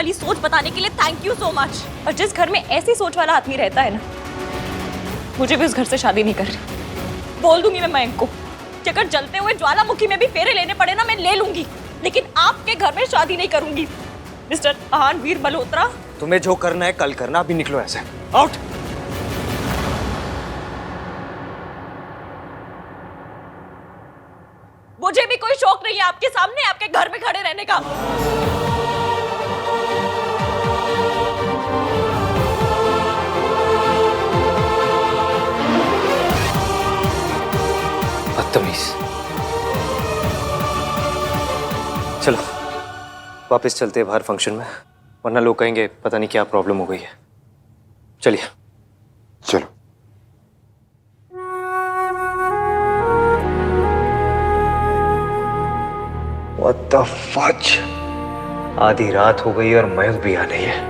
वाली सोच बताने के लिए थैंक यू सो मच। और जिस घर में ऐसी सोच वाला आदमी रहता है ना, मुझे भी उस घर से शादी नहीं करनी। बोल दूंगी मैं मयंक को कि अगर जलते हुए ज्वालामुखी में भी फेरे लेने पड़े ना, मैं ले लूंगी, लेकिन आपके घर में शादी नहीं करूंगी। मिस्टर आहानवीर मल्होत्रा, तुम्हें जो करना है कल करना, अभी निकलो ऐसे। आउट। मुझे भी कोई शौक नहीं है आपके सामने आपके घर में खड़े रहने का। बदतमीज। चलो वापस चलते हैं बाहर फंक्शन में, वरना लोग कहेंगे पता नहीं क्या प्रॉब्लम हो गई है। चलिए। चलो। What the fudge? आधी रात हो गई और मयंक भी आ नहीं है।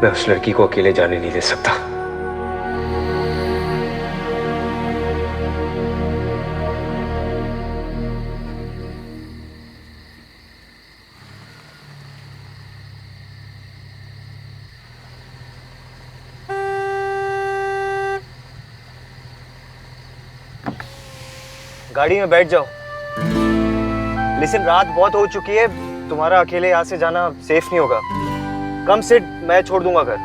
मैं उस लड़की को अकेले जाने नहीं दे सकता। गाड़ी में बैठ जाओ। लिसन, रात बहुत हो चुकी है, तुम्हारा अकेले यहाँ से जाना सेफ नहीं होगा। कम सिट, मैं छोड़ दूंगा घर।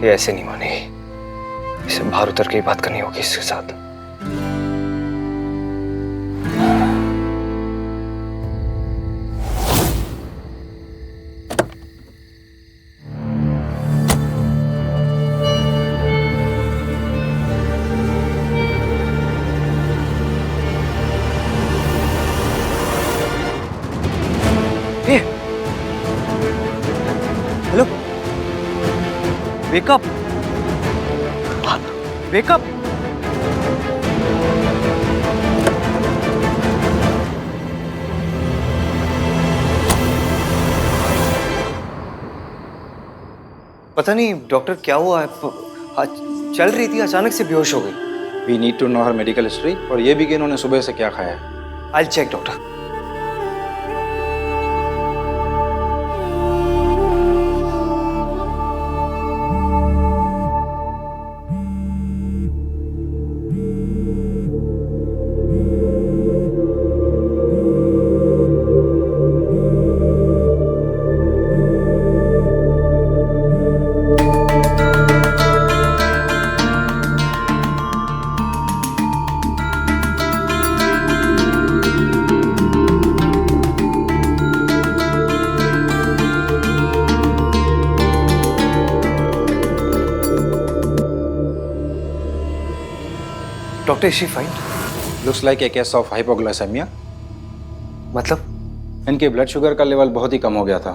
ये ऐसे नहीं मानेगी, इसे बाहर उतर के ही बात करनी होगी इसके साथ। Hello, wake up, wake up. पता नहीं डॉक्टर क्या हुआ है, चल रही थी अचानक से बेहोश हो गई। We need to know her medical history और ये भी कि इन्होंने सुबह से क्या खाया है। I will check doctor. Doctor, is she fine? Looks like a case of hypoglycemia. मतलब? इनके ब्लड शुगर का लेवल बहुत ही कम हो गया था।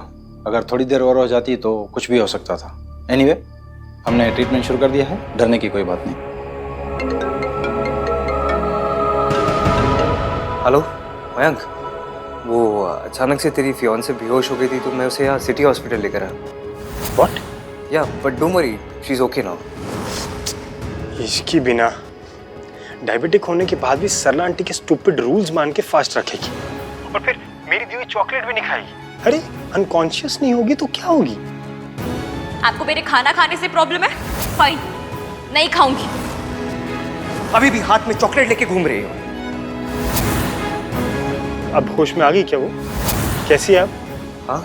अगर थोड़ी देर और हो जाती तो कुछ भी हो सकता था। एनीवे, हमने ट्रीटमेंट शुरू कर दिया है, डरने की कोई बात नहीं। हेलो मयंक, वो अचानक से तेरी फियांसे बेहोश हो गई थी तो मैं उसे यहाँ सिटी हॉस्पिटल लेकर आया। व्हाट? या but don't worry, she is okay now. इसकी बिना डायबिटिक होने के बाद भी सरला आंटी के स्टूपिड रूल्स मान के फास्ट रखेगी और फिर मेरी दी हुई चॉकलेट भी नहीं खाएगी। अरे अनकॉन्शियस नहीं होगी तो क्या होगी? आपको मेरे खाना खाने से प्रॉब्लम है? फाइन, नहीं खाऊंगी। अभी भी हाथ में चॉकलेट लेके घूम रही हो। अब होश में आ गई क्या वो? कैसी है अब? हाँ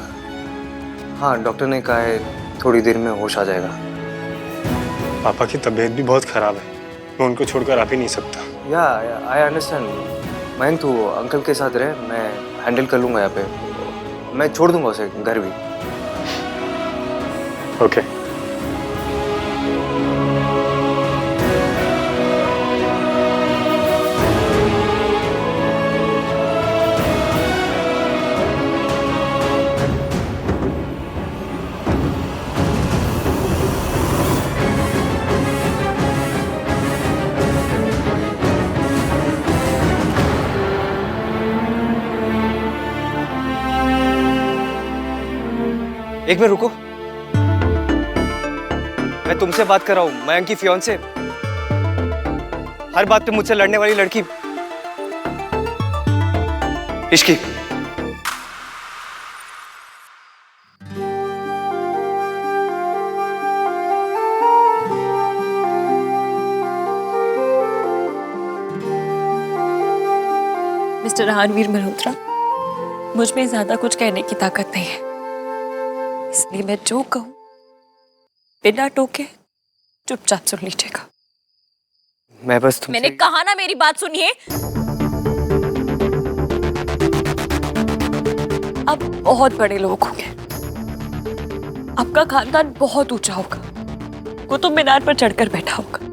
हाँ, डॉक्टर ने कहा है थोड़ी देर में होश आ जाएगा। पापा की तबीयत भी बहुत खराब है, मैं उनको छोड़कर आ भी नहीं सकता। या आई अंडरस्टैंड। मयंक तू अंकल के साथ रहे, मैं हैंडल कर लूंगा यहाँ पे। मैं छोड़ दूंगा उसे घर भी। ओके। एक मिनट रुको, मैं तुमसे बात कर रहा हूँ, मयंक की फियांसे। हर बात पे मुझसे लड़ने वाली लड़की। इश्की, मिस्टर रणवीर मल्होत्रा, मुझ में ज्यादा कुछ कहने की ताकत नहीं है, इसलिए मैं जो कहूं बिना टोके चुपचाप सुन लीजिएगा। मैं बस तुमसे... मैंने कहा ना, मेरी बात सुनिए। आप बहुत बड़े लोग होंगे, आपका खानदान बहुत ऊंचा होगा, कुतुब मीनार पर चढ़कर बैठा होगा,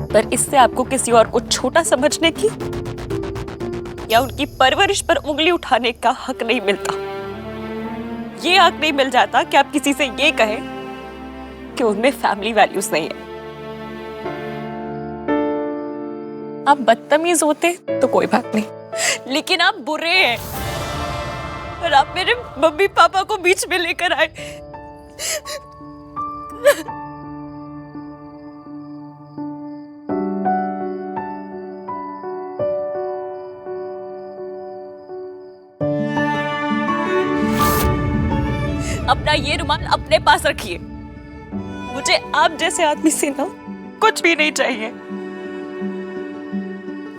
पर इससे आपको किसी और को छोटा समझने की या उनकी परवरिश पर उंगली उठाने का हक नहीं मिलता। ये हक नहीं मिल जाता कि आप किसी से ये कहें कि उनमें फैमिली वैल्यूज नहीं है। आप बदतमीज होते तो कोई बात नहीं, लेकिन आप बुरे हैं और आप मेरे मम्मी पापा को बीच में लेकर आए। अपना ये रुमाल अपने पास रखिए। मुझे आप जैसे आदमी से ना कुछ भी नहीं चाहिए।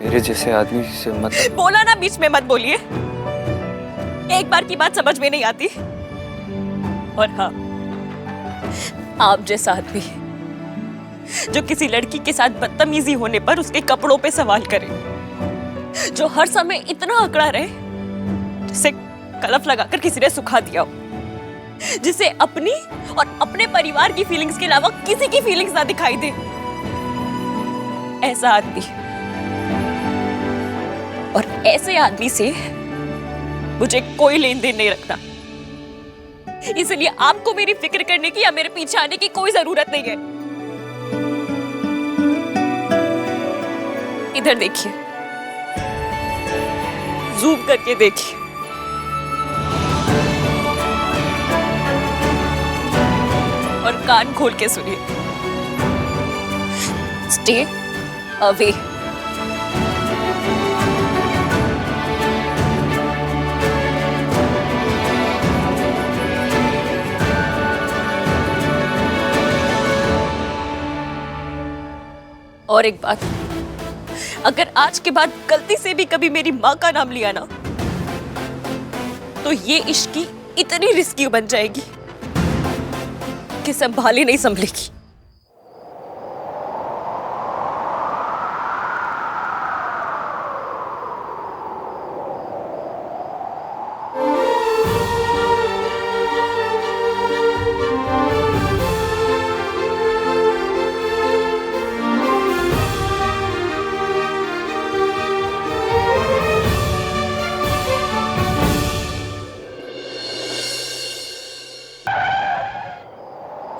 मेरे जैसे आदमी से मत... बोला ना, बीच में मत बोलिए। एक बार की बात समझ में नहीं आती। और हाँ, आप जैसा आदमी जो किसी लड़की के साथ बदतमीजी होने पर उसके कपड़ों पे सवाल करे, जो हर समय इतना अकड़ा रहे जिसे कलफ लगाकर किसी ने सुखा दिया हो, जिसे अपनी और अपने परिवार की फीलिंग्स के अलावा किसी की फीलिंग्स ना दिखाई दे, ऐसा आदमी और ऐसे आदमी से मुझे कोई लेन देन नहीं रखना। इसलिए आपको मेरी फिक्र करने की या मेरे पीछे आने की कोई जरूरत नहीं है। इधर देखिए, जूम करके देखिए। और कान खोल के सुनिए। Stay away. और एक बात, अगर आज के बाद गलती से भी कभी मेरी माँ का नाम लिया ना, तो ये इश्क की इतनी रिस्की बन जाएगी कि संभाली नहीं संभलेगी।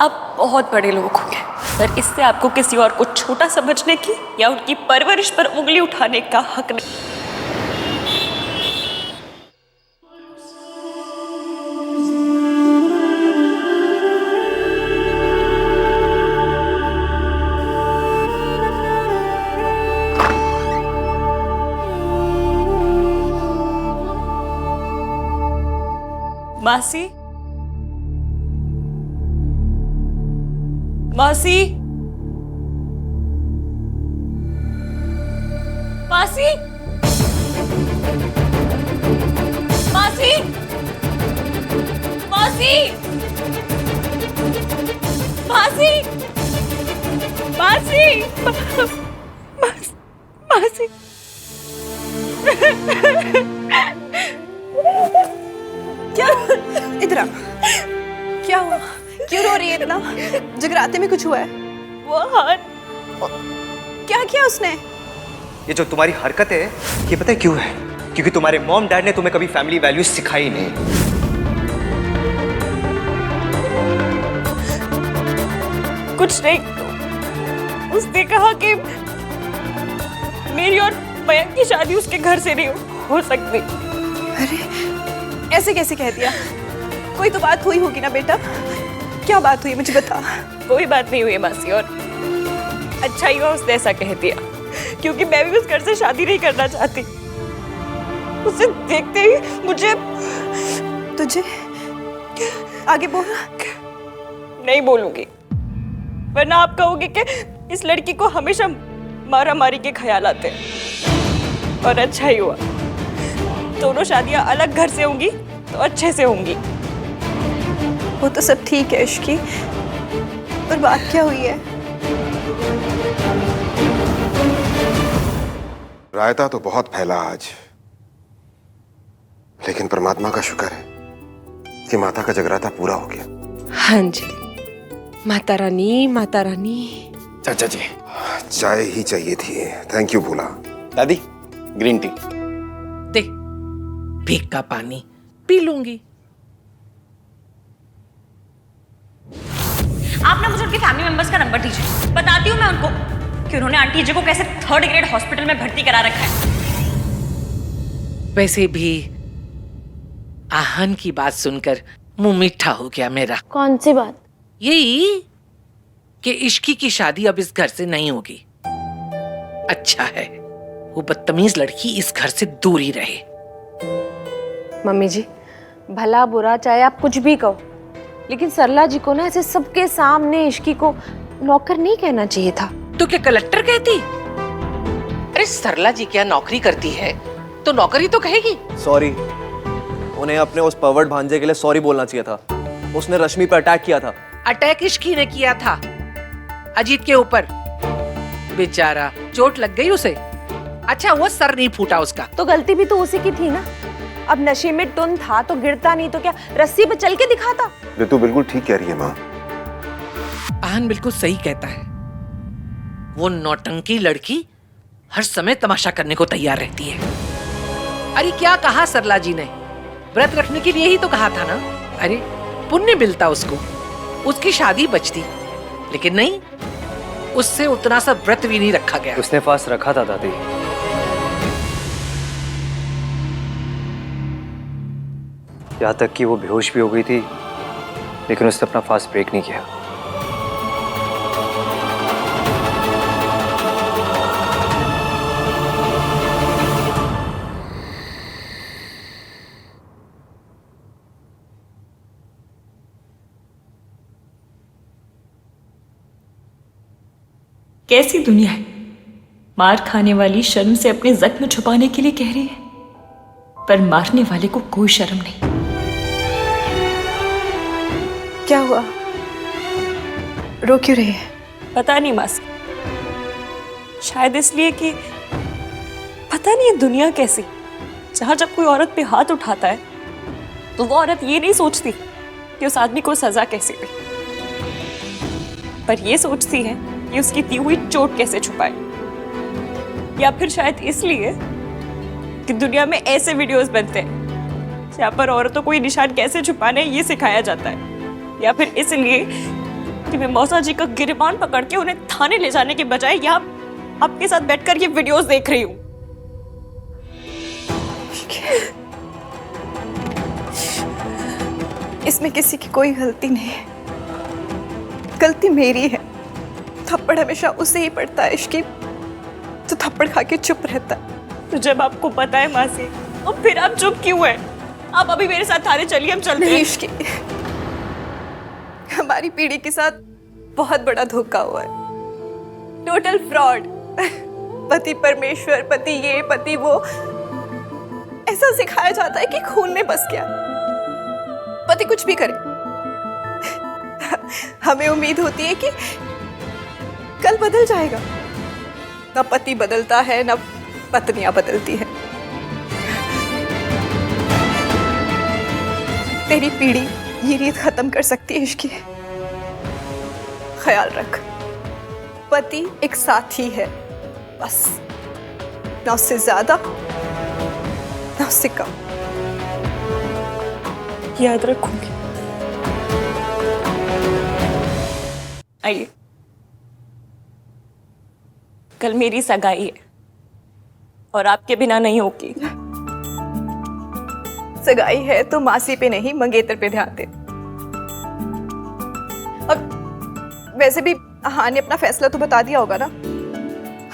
आप बहुत बड़े लोग होंगे, पर इससे आपको किसी और को छोटा समझने की या उनकी परवरिश पर उंगली उठाने का हक नहीं। मासी, मासी, मासी, मासी, मासी, मासी, मासी, मासी। क्या? इधर आ। क्या हुआ? क्यों रो रही है इतना? जगराते में कुछ हुआ है? वो हाथ। क्या किया उसने? ये जो तुम्हारी हरकत है, ये पता है क्यों है? क्योंकि तुम्हारे मॉम डैड ने तुम्हें कभी फैमिली वैल्यूज सिखाई नहीं। कुछ नहीं, उसने कहा कि मेरी और मयंक की शादी उसके घर से नहीं हो सकती। अरे ऐसे कैसे कह दिया? कोई तो बात हुई होगी ना बेटा। क्या बात हुई, मुझे बता। कोई बात नहीं हुई मासी, और अच्छा ही हुआ उसने ऐसा कह दिया, क्योंकि मैं भी उस घर से शादी नहीं करना चाहती। उसे देखते ही मुझे... तुझे आगे बोल। नहीं बोलूंगी, वरना आप कहोगे कि इस लड़की को हमेशा मारा मारी के ख्याल आते हैं। और अच्छा ही हुआ। दोनों शादियां अलग घर से होंगी तो अच्छे से होंगी। वो तो सब ठीक है इश्की, पर बात क्या हुई है? रायता तो बहुत फैला आज, लेकिन परमात्मा का शुक्र है कि माता का जगराता पूरा हो गया। हाँ जी, माता रानी, माता रानी। चाचा जी, चाय ही चाहिए थी। थैंक यू भोला। दादी, ग्रीन टी। दे, भीग का पानी पी लूंगी। आप ना मुझे उनके फैमिली मेंबर्स का नंबर दीजिए, बताती हूँ मैं उनको कि उन्होंने आंटी जी को कैसे 3rd ग्रेड हॉस्पिटल में भर्ती करा रखा है। वैसे भी आहन की बात सुनकर मुंह मीठा हो गया मेरा। कौन सी बात? यही कि इश्की की शादी अब इस घर से नहीं होगी। अच्छा है वो बदतमीज लड़की इस घर से दूर ही रहे। मम्मी जी, भला बुरा चाहे आप कुछ भी कहो, लेकिन सरला जी को ना ऐसे सबके सामने इश्की को नौकर नहीं कहना चाहिए था। तो क्या कलेक्टर कहती? अरे सरला जी क्या नौकरी करती है तो नौकरी तो कहेगी। सॉरी, उन्हें अपने उस परवर्ट भांजे के लिए सॉरी बोलना चाहिए था। उसने रश्मि पर अटैक किया था। अटैक इश्की ने किया था अजीत के ऊपर। बेचारा चोट लग गई उसे। अच्छा वो सर नहीं फूटा उसका। तो गलती भी तो उसी की थी ना। अब नशे में टुन था तो गिरता नहीं तो क्या रस्सी पे चल के दिखाता। ऋतु बिल्कुल ठीक कह रही है माँ। आहन बिल्कुल सही कहता है। वो नौटंकी लड़की हर समय तमाशा करने को तैयार रहती है। अरे क्या कहा सरला जी ने, व्रत रखने के लिए ही तो कहा था ना। अरे पुण्य मिलता उसको, उसकी शादी बचती, लेकिन नहीं, उससे उतना सा व्रत भी नहीं रखा गया। उसने फास्ट रखा था दादी। यहाँ तक कि वो बेहोश भी हो गई थी, लेकिन उसने अपना फास्ट ब्रेक नहीं किया। कैसी दुनिया है, मार खाने वाली शर्म से अपने जख्म छुपाने के लिए कह रही है, पर मारने वाले को कोई शर्म नहीं। क्या हुआ? रो क्यों रही है? पता नहीं मासी, शायद इसलिए कि पता नहीं है दुनिया कैसी, जहां जब कोई औरत पे हाथ उठाता है तो वो औरत ये नहीं सोचती कि उस आदमी को सजा कैसे दे, पर ये सोचती है कि उसकी दी हुई चोट कैसे छुपाए। या फिर शायद इसलिए कि दुनिया में ऐसे वीडियोस बनते हैं जहाँ पर औरतों को ये निशान कैसे छुपाने ये सिखाया जाता है। या फिर इसलिए कि मैं मौसा जी का गिरबान पकड़ के उन्हें थाने ले जाने के बजाय यहाँ आपके साथ बैठकर ये वीडियोस देख रही हूँ। इसमें किसी की कोई गलती नहीं है, गलती मेरी है। थप्पड़ हमेशा उसे ही पड़ता है इश्की, तो थप्पड़ खा के चुप रहता है। तो जब आपको पता है मासी, तो फिर आप चुप क्यों है? आप अभी मेरे साथ थाने चलिए, हम चलते हैं। इश्की, हमारी पीढ़ी के साथ बहुत बड़ा धोखा हुआ है, टोटल फ्रॉड। पति परमेश्वर, पति ये, पति वो, ऐसा सिखाया जाता है कि खून में बस गया। पति कुछ भी करे, हमें उम्मीद होती है कि कल बदल जाएगा। ना पति बदलता है, ना पत्नियां बदलती है। तेरी पीढ़ी ये रीत खत्म कर सकती है इश्की। ख्याल रख, पति एक साथी है बस, ना उससे ज्यादा ना उससे कम। याद रखूंगी। आइए, कल मेरी सगाई है और आपके बिना नहीं होगी। सगाई है तो मासी पे नहीं मंगेतर पे ध्यान दे। अब वैसे भी हाँ ने अपना फैसला तो बता दिया होगा ना,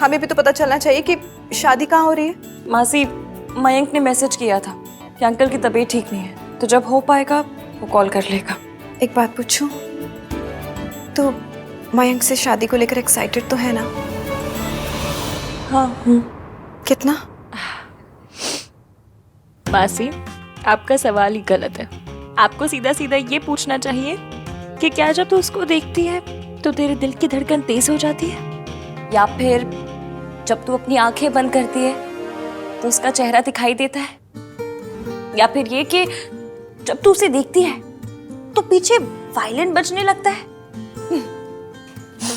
हमें भी तो पता चलना चाहिए कि शादी कहाँ हो रही है। मासी, मयंक ने मैसेज किया था कि अंकल की तबीयत ठीक नहीं है, तो जब हो पाएगा वो कॉल कर लेगा। एक बात पूछूं, तो मयंक से शादी को लेकर एक्साइटेड तो है ना? हाँ। कितना? मासी, आपका सवाल ही गलत है। आपको सीधा सीधा ये पूछना चाहिए कि क्या जब तू उसको देखती है तो तेरे दिल की धड़कन तेज हो जाती है, या फिर जब तू अपनी आंखें बंद करती है तो उसका चेहरा दिखाई देता है, या फिर ये कि जब तू उसे देखती है तो पीछे वायलिन बजने लगता है।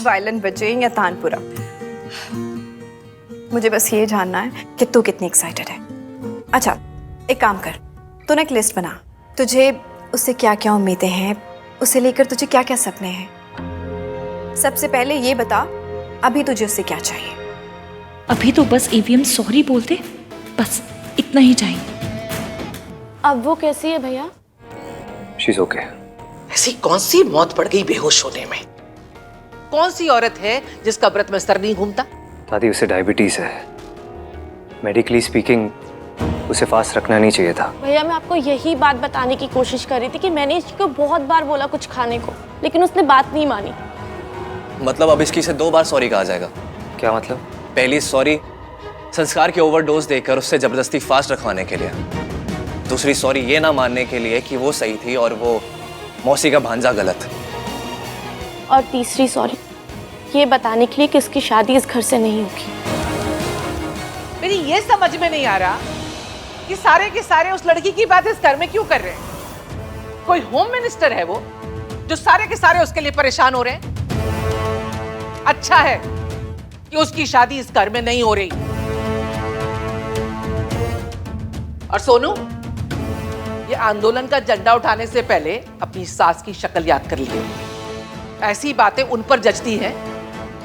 वायलिन बजे या तानपुरा, मुझे बस ये जानना है कि तू कितनी एक्साइटेड है। अच्छा, एक काम कर, तू ना एक लिस्ट बना, तुझे उससे क्या क्या उम्मीदें हैं, उसे लेकर तुझे क्या क्या सपने हैं। सबसे पहले ये बता, अभी तुझे उससे क्या चाहिए? अभी तो बस ईवीएम सॉरी बोलते, बस इतना ही चाहिए। अब वो कैसी है भैया? शीज ओके। ऐसी कौन सी मौत पड़ गई बेहोश होने में? कौन सी औरत है जिसका व्रत में सर नहीं घूमता? दादी, उसे डायबिटीज है। मेडिकली स्पीकिंग उसे फास्ट रखना नहीं चाहिए था। भैया मैं आपको यही बात बताने की कोशिश कर रही थी कि मैंने इसको बहुत बार बोला कुछ खाने को, लेकिन उसने बात नहीं मानी। मतलब अब इसकी से 2 बार सॉरी कहा जाएगा? क्या मतलब? पहली सॉरी संस्कार की ओवरडोज देकर उससे जबरदस्ती फास्ट रखवाने के लिए, दूसरी सॉरी ये ना मानने के लिए कि वो सही थी और वो मौसी का भांजा गलत, और तीसरी सॉरी ये बताने के लिए कि इसकी शादी इस घर से नहीं होगी। मेरी ये समझ में नहीं आ रहा कि सारे के सारे उस लड़की की बात इस घर में क्यों कर रहे हैं? कोई होम मिनिस्टर है वो जो सारे के सारे उसके लिए परेशान हो रहे हैं? अच्छा है कि उसकी शादी इस घर में नहीं हो रही। और सोनू, ये आंदोलन का झंडा उठाने से पहले अपनी सास की शक्ल याद कर लिए। ऐसी बातें उन पर जचती हैं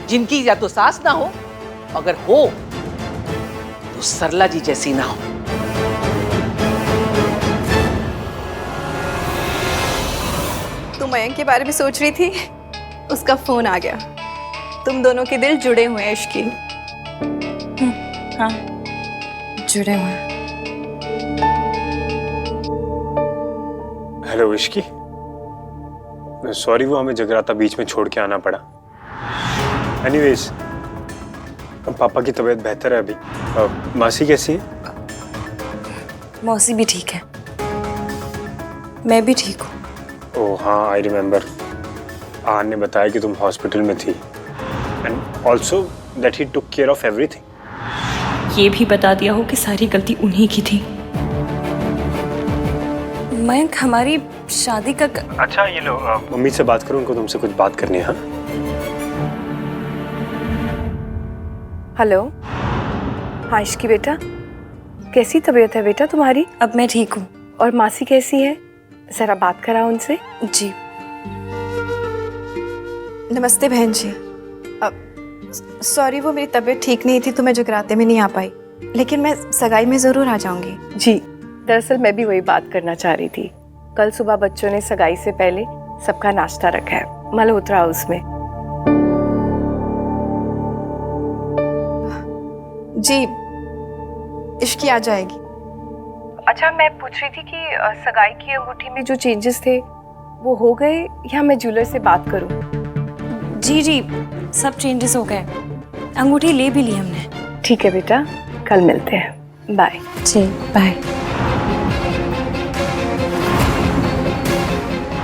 जिनकी या तो सास ना हो, अगर हो तो सरला जी जैसी ना हो। तू मयंक के बारे में सोच रही थी, उसका फोन आ गया। तुम दोनों के दिल जुड़े हुए हैं इश्की। हाँ, जुड़े हुए हैं। हेलो इश्की, सॉरी वो हमें जगराता बीच में छोड़ के आना पड़ा। एनीवेज, अब पापा की तबीयत बेहतर है अभी। मासी कैसी है? मौसी भी ठीक है, मैं भी ठीक हूँ। ओह हाँ, आई रिमेम्बर। आन ने बताया कि तुम हॉस्पिटल में थी and also that he took care of everything. ये भी बता दिया हो कि सारी गलती उन्हीं की थी। मयंक, हमारी शादी का अच्छा ये लो, मम्मी से बात करो, उनको तुमसे कुछ बात करनी है। हाँ हेलो। हाँ इश्की बेटा, कैसी तबीयत है बेटा तुम्हारी? अब मैं ठीक हूँ। और मासी कैसी है? जरा बात करा उनसे। जी। नमस्ते बहन जी। सॉरी, वो मेरी तबीयत ठीक नहीं थी तो मैं जगराते में नहीं आ पाई, लेकिन मैं सगाई में ज़रूर आ जाऊंगी। जी, दरअसल मैं भी वही बात करना चाह रही थी। कल सुबह बच्चों ने सगाई से पहले सबका नाश्ता रखा है मल्होत्रा हाउस में। जी, इश्की आ जाएगी। अच्छा, मैं पूछ रही थी कि सगाई की अंगूठी में जो चेंजेस थे वो हो गए या मैं ज्वेलर से बात करूं? जी जी, सब चेंजेस हो गए, अंगूठी ले भी ली हमने। ठीक है बेटा, कल मिलते हैं। बाय। जी बाय।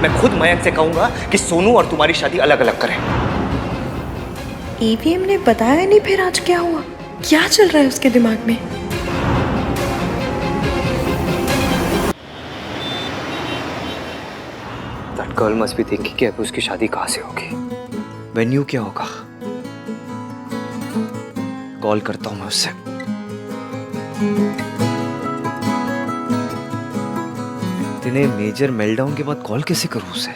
मैं खुद मयंक से कहूंगा कि सोनू और तुम्हारी शादी अलग अलग करें। ईवीएम ने बताया नहीं फिर आज क्या हुआ? क्या चल रहा है उसके दिमाग में? That girl must be thinking कि अब उसकी शादी कहाँ से होगी। वेन्यू क्या होगा? कॉल करता हूँ मैं उससे। इतने मेजर मेल्टडाउन के बाद कॉल कैसे करूँ उसे?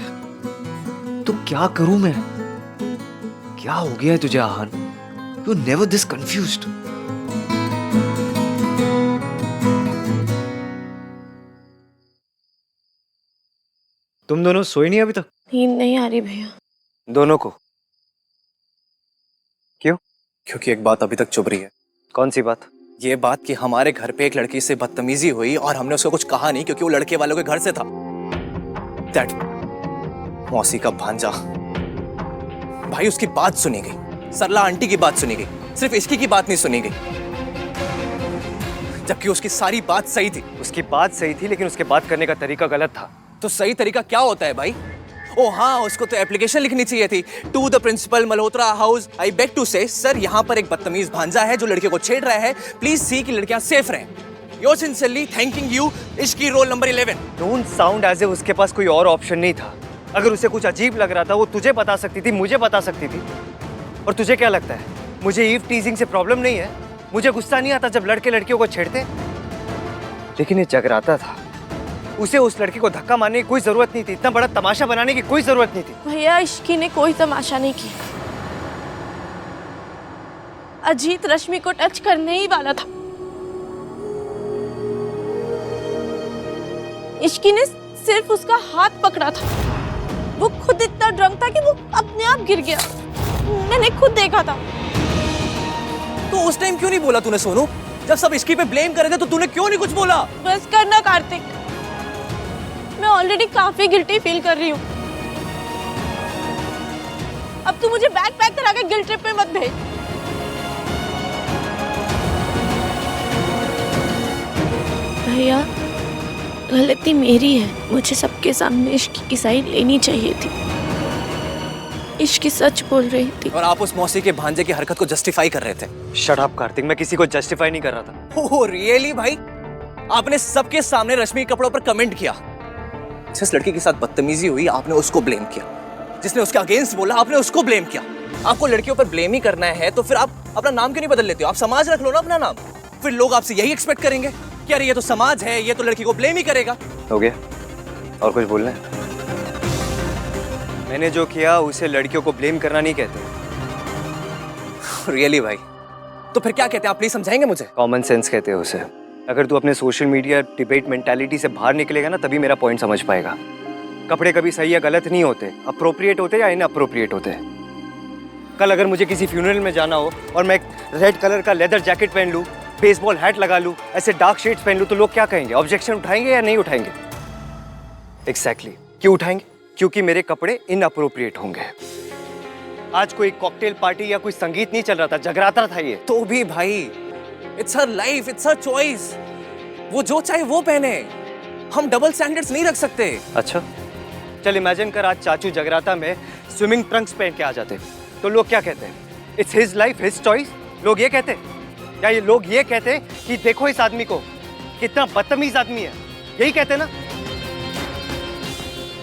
तो क्या करूँ मैं? क्या हो गया है तुझे आहान? You're never this confused. तुम दोनों सोए नहीं अभी तक? नींद नहीं आ रही भैया। दोनों को? क्यों? क्योंकि एक बात अभी तक चुभ रही है। कौन सी बात? ये बात कि हमारे घर पे एक लड़की से बदतमीजी हुई और हमने उसको कुछ कहा नहीं क्योंकि वो लड़के वालों के घर से था। दैट मौसी का भांजा। भाई उसकी बात सुनी गई, सरला आंटी की बात सुनी गई, सिर्फ इसकी की बात नहीं सुनी गई। जबकि उसकी सारी बात सही थी। उसकी बात सही थी, लेकिन उसके बात करने का तरीका गलत था। तो सही तरीका क्या होता है भाई? ओ हाँ, उसको तो एप्लीकेशन लिखनी चाहिए थी। To the principal Malhotra house, I beg to say, sir यहाँ पर एक बदतमीज भांजा है जो लड़के को छेड़ रहा है, प्लीज सी कि लड़कियां सेफ रहें। योर सिंसियरली थैंकिंग यू, इश्की roll number 11। Don't sound as if उसके पास कोई और ऑप्शन नहीं था। अगर उसे कुछ अजीब लग रहा था वो तुझे बता सकती थी, मुझे बता सकती थी। और तुझे क्या लगता है मुझे ईव टीजिंग से प्रॉब्लम नहीं है? मुझे गुस्सा नहीं आता जब लड़के लड़कियों को छेड़ते? लेकिन ये जगराता था, उसे उस लड़की को धक्का मारने की कोई जरूरत नहीं थी, इतना बड़ा तमाशा बनाने की कोई जरूरत नहीं थी। भैया इश्की ने कोई तमाशा नहीं किया। अजीत रश्मि को टच करने ही वाला था। इश्की ने सिर्फ उसका हाथ पकड़ा था। वो खुद इतना ड्रंक था कि वो अपने आप गिर गया। मैंने खुद देखा था। तो उस टाइम क्यों नहीं बोला तूने सोनू? जब सब इश्की पे ब्लेम कर रहे थे तो तूने क्यों नहीं कुछ बोला? बस करना कार्तिक, मैं ऑलरेडी काफी गिल्टी फील कर रही हूँ। अब तू मुझे बैग पैक करा के गिल्ट ट्रिप पे मत भेज। भैया गलती मेरी है, मुझे सबके सामने इश्क की साइड लेनी चाहिए थी। इश्क सच बोल रही थी और आप उस मौसी के भांजे की हरकत को जस्टिफाई कर रहे थे। शट अप कार्तिक, मैं किसी को जस्टिफाई नहीं कर रहा था। ओह रियली भाई? आपने सबके सामने रश्मि के कपड़ों पर कमेंट किया। जिस लड़की के साथ बदतमीजी हुई आपने उसको ब्लेम किया, जिसने उसके अगेंस्ट बोला आपने उसको ब्लेम किया। आपको लड़कियों पर ब्लेम ही करना है तो फिर आप अपना नाम क्यों नहीं बदल लेते हो? आप समाज रख लो ना अपना नाम। फिर लोग आपसे यही एक्सपेक्ट करेंगे कि अरे ये तो समाज है, ये तो लड़की को ब्लेम ही करेगा। हो गया? और कुछ बोलना है? मैंने जो किया उसे लड़कियों को ब्लेम करना नहीं कहते। रियली भाई? तो फिर क्या कहते हैं आप, प्लीज समझाएंगे मुझे? कॉमन सेंस कहते हैं उसे। अगर तू अपने सोशल मीडिया डिबेट मेंटालिटी से बाहर निकलेगा ना तभी मेरा पॉइंट समझ पाएगा। कपड़े कभी सही या गलत नहीं होते, अप्रोप्रिएट होते या इनअप्रोप्रिएट होते। कल अगर मुझे किसी फ्यूनरल में जाना हो और मैं एक रेड कलर का लेदर जैकेट पहन लूँ, बेसबॉल हैट लगा लूँ, ऐसे डार्क शेड्स पहन लूँ तो लोग क्या कहेंगे? ऑब्जेक्शन उठाएंगे या नहीं उठाएंगे? एग्जैक्टली। क्यों उठाएंगे? क्योंकि मेरे कपड़े इनअप्रोप्रिएट होंगे। आज कोई कॉकटेल पार्टी या कोई संगीत नहीं चल रहा था, जगराता था ये। तो भी भाई it's her life, it's her choice. वो जो चाहे वो पहने, हम डबल स्टैंडर्ड्स नहीं रख सकते। अच्छा चल इमेजिन कर आज चाचू जगराता में स्विमिंग ट्रंक्स पहन के आ जाते तो लोग क्या कहते हैं? It's his life his choice. लोग ये कहते क्या? ये लोग ये कहते कि देखो इस आदमी को, कितना बदतमीज आदमी है, यही कहते ना?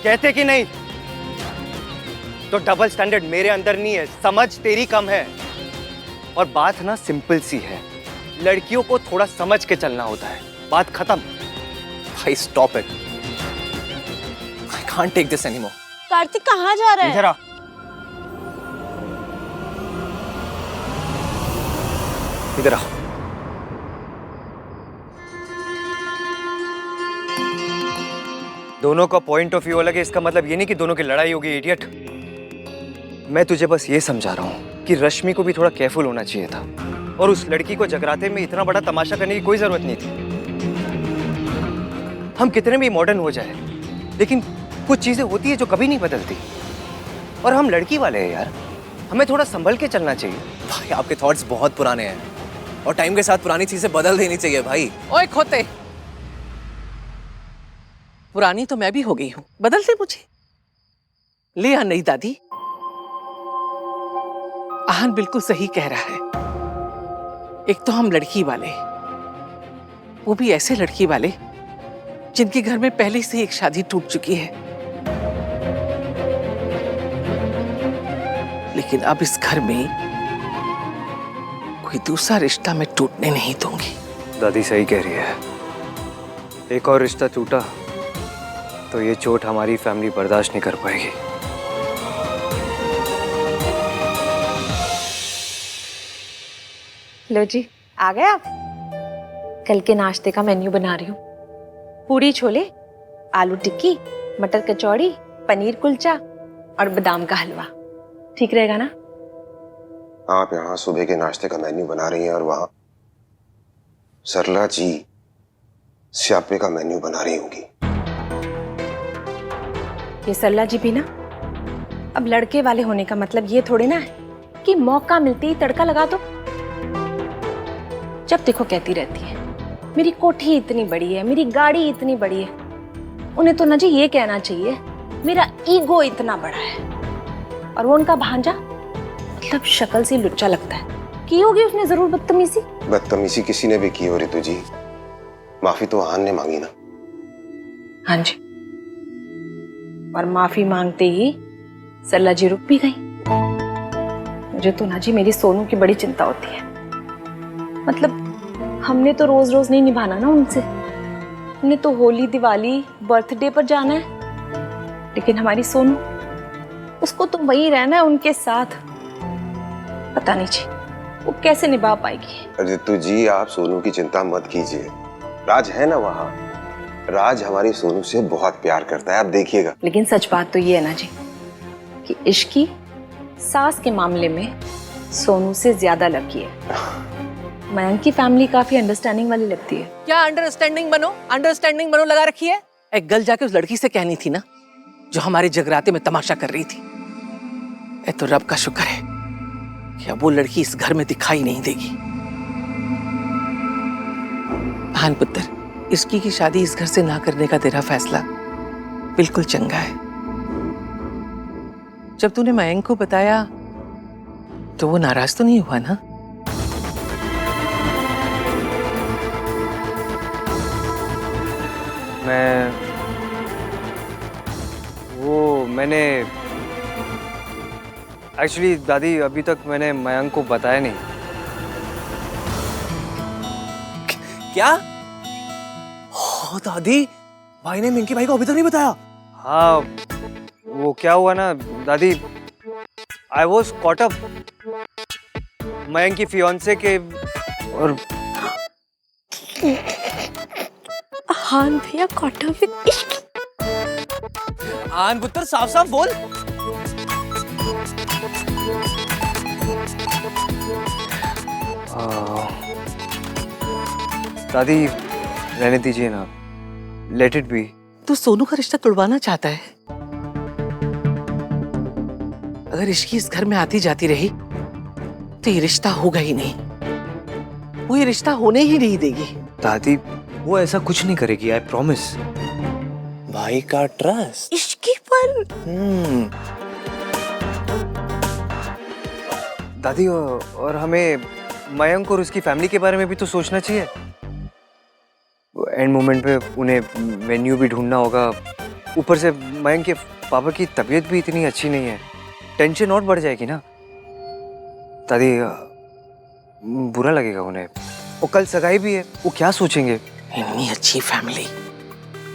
कहते कि नहीं? तो डबल स्टैंडर्ड मेरे अंदर नहीं है, समझ तेरी कम है। और बात ना सिंपल सी है, लड़कियों को थोड़ा समझ के चलना होता है, बात खत्म। भाई stop it, I can't take this anymore. Kartik कहाँ जा रहा है? इधर आ। इधर आ। दोनों का पॉइंट ऑफ व्यू अलग है, इसका मतलब ये नहीं कि दोनों की लड़ाई होगी, इडियट। मैं तुझे बस ये समझा रहा हूं कि रश्मि को भी थोड़ा केयरफुल होना चाहिए था और उस लड़की को जगराते में इतना बड़ा तमाशा करने की कोई जरूरत नहीं थी। हम कितने भी मॉडर्न हो जाए लेकिन कुछ चीजें होती है जो कभी नहीं बदलती। और हम लड़की वाले हैं यार, हमें थोड़ा संभल के चलना चाहिए। भाई आपके थॉट्स बहुत पुराने हैं और टाइम के साथ पुरानी चीजें बदल देनी चाहिए भाई। ओए खोते, पुरानी तो मैं भी हो गई हूं, बदल दे मुझे। ले आ नई दादी। आहन बिल्कुल सही कह रहा है। एक तो हम लड़की वाले, वो भी ऐसे लड़की वाले जिनके घर में पहले से एक शादी टूट चुकी है, लेकिन अब इस घर में कोई दूसरा रिश्ता मैं टूटने नहीं दूंगी। दादी सही कह रही है, एक और रिश्ता टूटा तो ये चोट हमारी फैमिली बर्दाश्त नहीं कर पाएगी। लो जी, आ गए आप। कल के नाश्ते का मेन्यू बना रही हूँ। पूरी छोले, आलू टिक्की, मटर कचौड़ी, पनीर कुलचा और बादाम का हलवा। ठीक रहेगा ना? आप यहाँ सुबह के नाश्ते का मेन्यू बना रही हैं और वहां सरला जी स्यापे का मेन्यू बना रही होंगी। ये सरला जी भी ना, अब लड़के वाले होने का मतलब ये थोड़े ना है कि मौका मिलते ही तड़का लगा दो। जब देखो कहती रहती है मेरी कोठी इतनी बड़ी है, मेरी गाड़ी इतनी बड़ी है, उन्हें तो ना जी ये कहना चाहिए मेरा ईगो इतना बड़ा है। और वो उनका भांजा मतलब शक्ल से लुच्चा लगता है। की होगी उसने जरूर बदतमीजी। बदतमीजी किसी ने भी की हो रितु जी, माफी तो आहान ने मांगी ना। हाँ जी, और माफी मांगते ही सरला जी रुक भी गई। मुझे तो ना जी मेरी सोनू की बड़ी चिंता होती है। मतलब हमने तो रोज रोज नहीं निभाना ना उनसे, हमने तो होली दिवाली बर्थडे पर जाना है, लेकिन हमारी सोनू उसको तो वहीं रहना है उनके साथ। पता नहीं जी वो कैसे निभा पाएगी। रितु जी आप सोनू की चिंता मत कीजिए, राज है ना वहाँ। राज हमारी सोनू से बहुत प्यार करता है, आप देखिएगा। लेकिन सच बात तो ये है ना जी कि इश्क की सास के मामले में सोनू से ज्यादा लकी है। मयंक की फैमिली काफी अंडरस्टैंडिंग वाली लगती है। क्या अंडरस्टैंडिंग बनो लगा रखी है। एक गल जाके उस लड़की से कहनी थी ना जो हमारे जगराते में तमाशा कर रही थी। ए तो रब का शुक्र है कि अब वो लड़की इस घर में दिखाई नहीं देगी। भान पुत्र, इसकी की शादी इस घर से ना करने का तेरा फैसला बिल्कुल चंगा है। जब तूने मयंक को बताया तो वो नाराज तो नहीं हुआ ना? मैंने एक्चुअली दादी अभी तक मैंने मयंक को बताया नहीं। क्या? हो दादी, भाई ने मिंकी भाई को अभी तक नहीं बताया? हाँ वो क्या हुआ ना दादी, I was caught up Mayank की फियांसे के। और हान भैया कॉट अप विद इश्क। आन पुत्र साफ साफ बोल। दादी रहने दीजिए ना, लेट इट बी। तू सोनू का रिश्ता तुड़वाना चाहता है। अगर इश्की इस घर में आती जाती रही तो ये रिश्ता होगा ही नहीं, वो ये रिश्ता होने ही नहीं देगी। दादी वो ऐसा कुछ नहीं करेगी, आई प्रॉमिस। भाई का ट्रस्ट इश्की पर। दादी और हमें मयंक और उसकी फैमिली के बारे में भी तो सोचना चाहिए। एंड मोमेंट पे उन्हें मेन्यू भी ढूंढना होगा। ऊपर से मयंक के पापा की तबीयत भी इतनी अच्छी नहीं है, टेंशन और बढ़ जाएगी ना। दादी बुरा लगेगा उन्हें, वो कल सगाई भी है, वो क्या सोचेंगे। इतनी अच्छी फैमिली,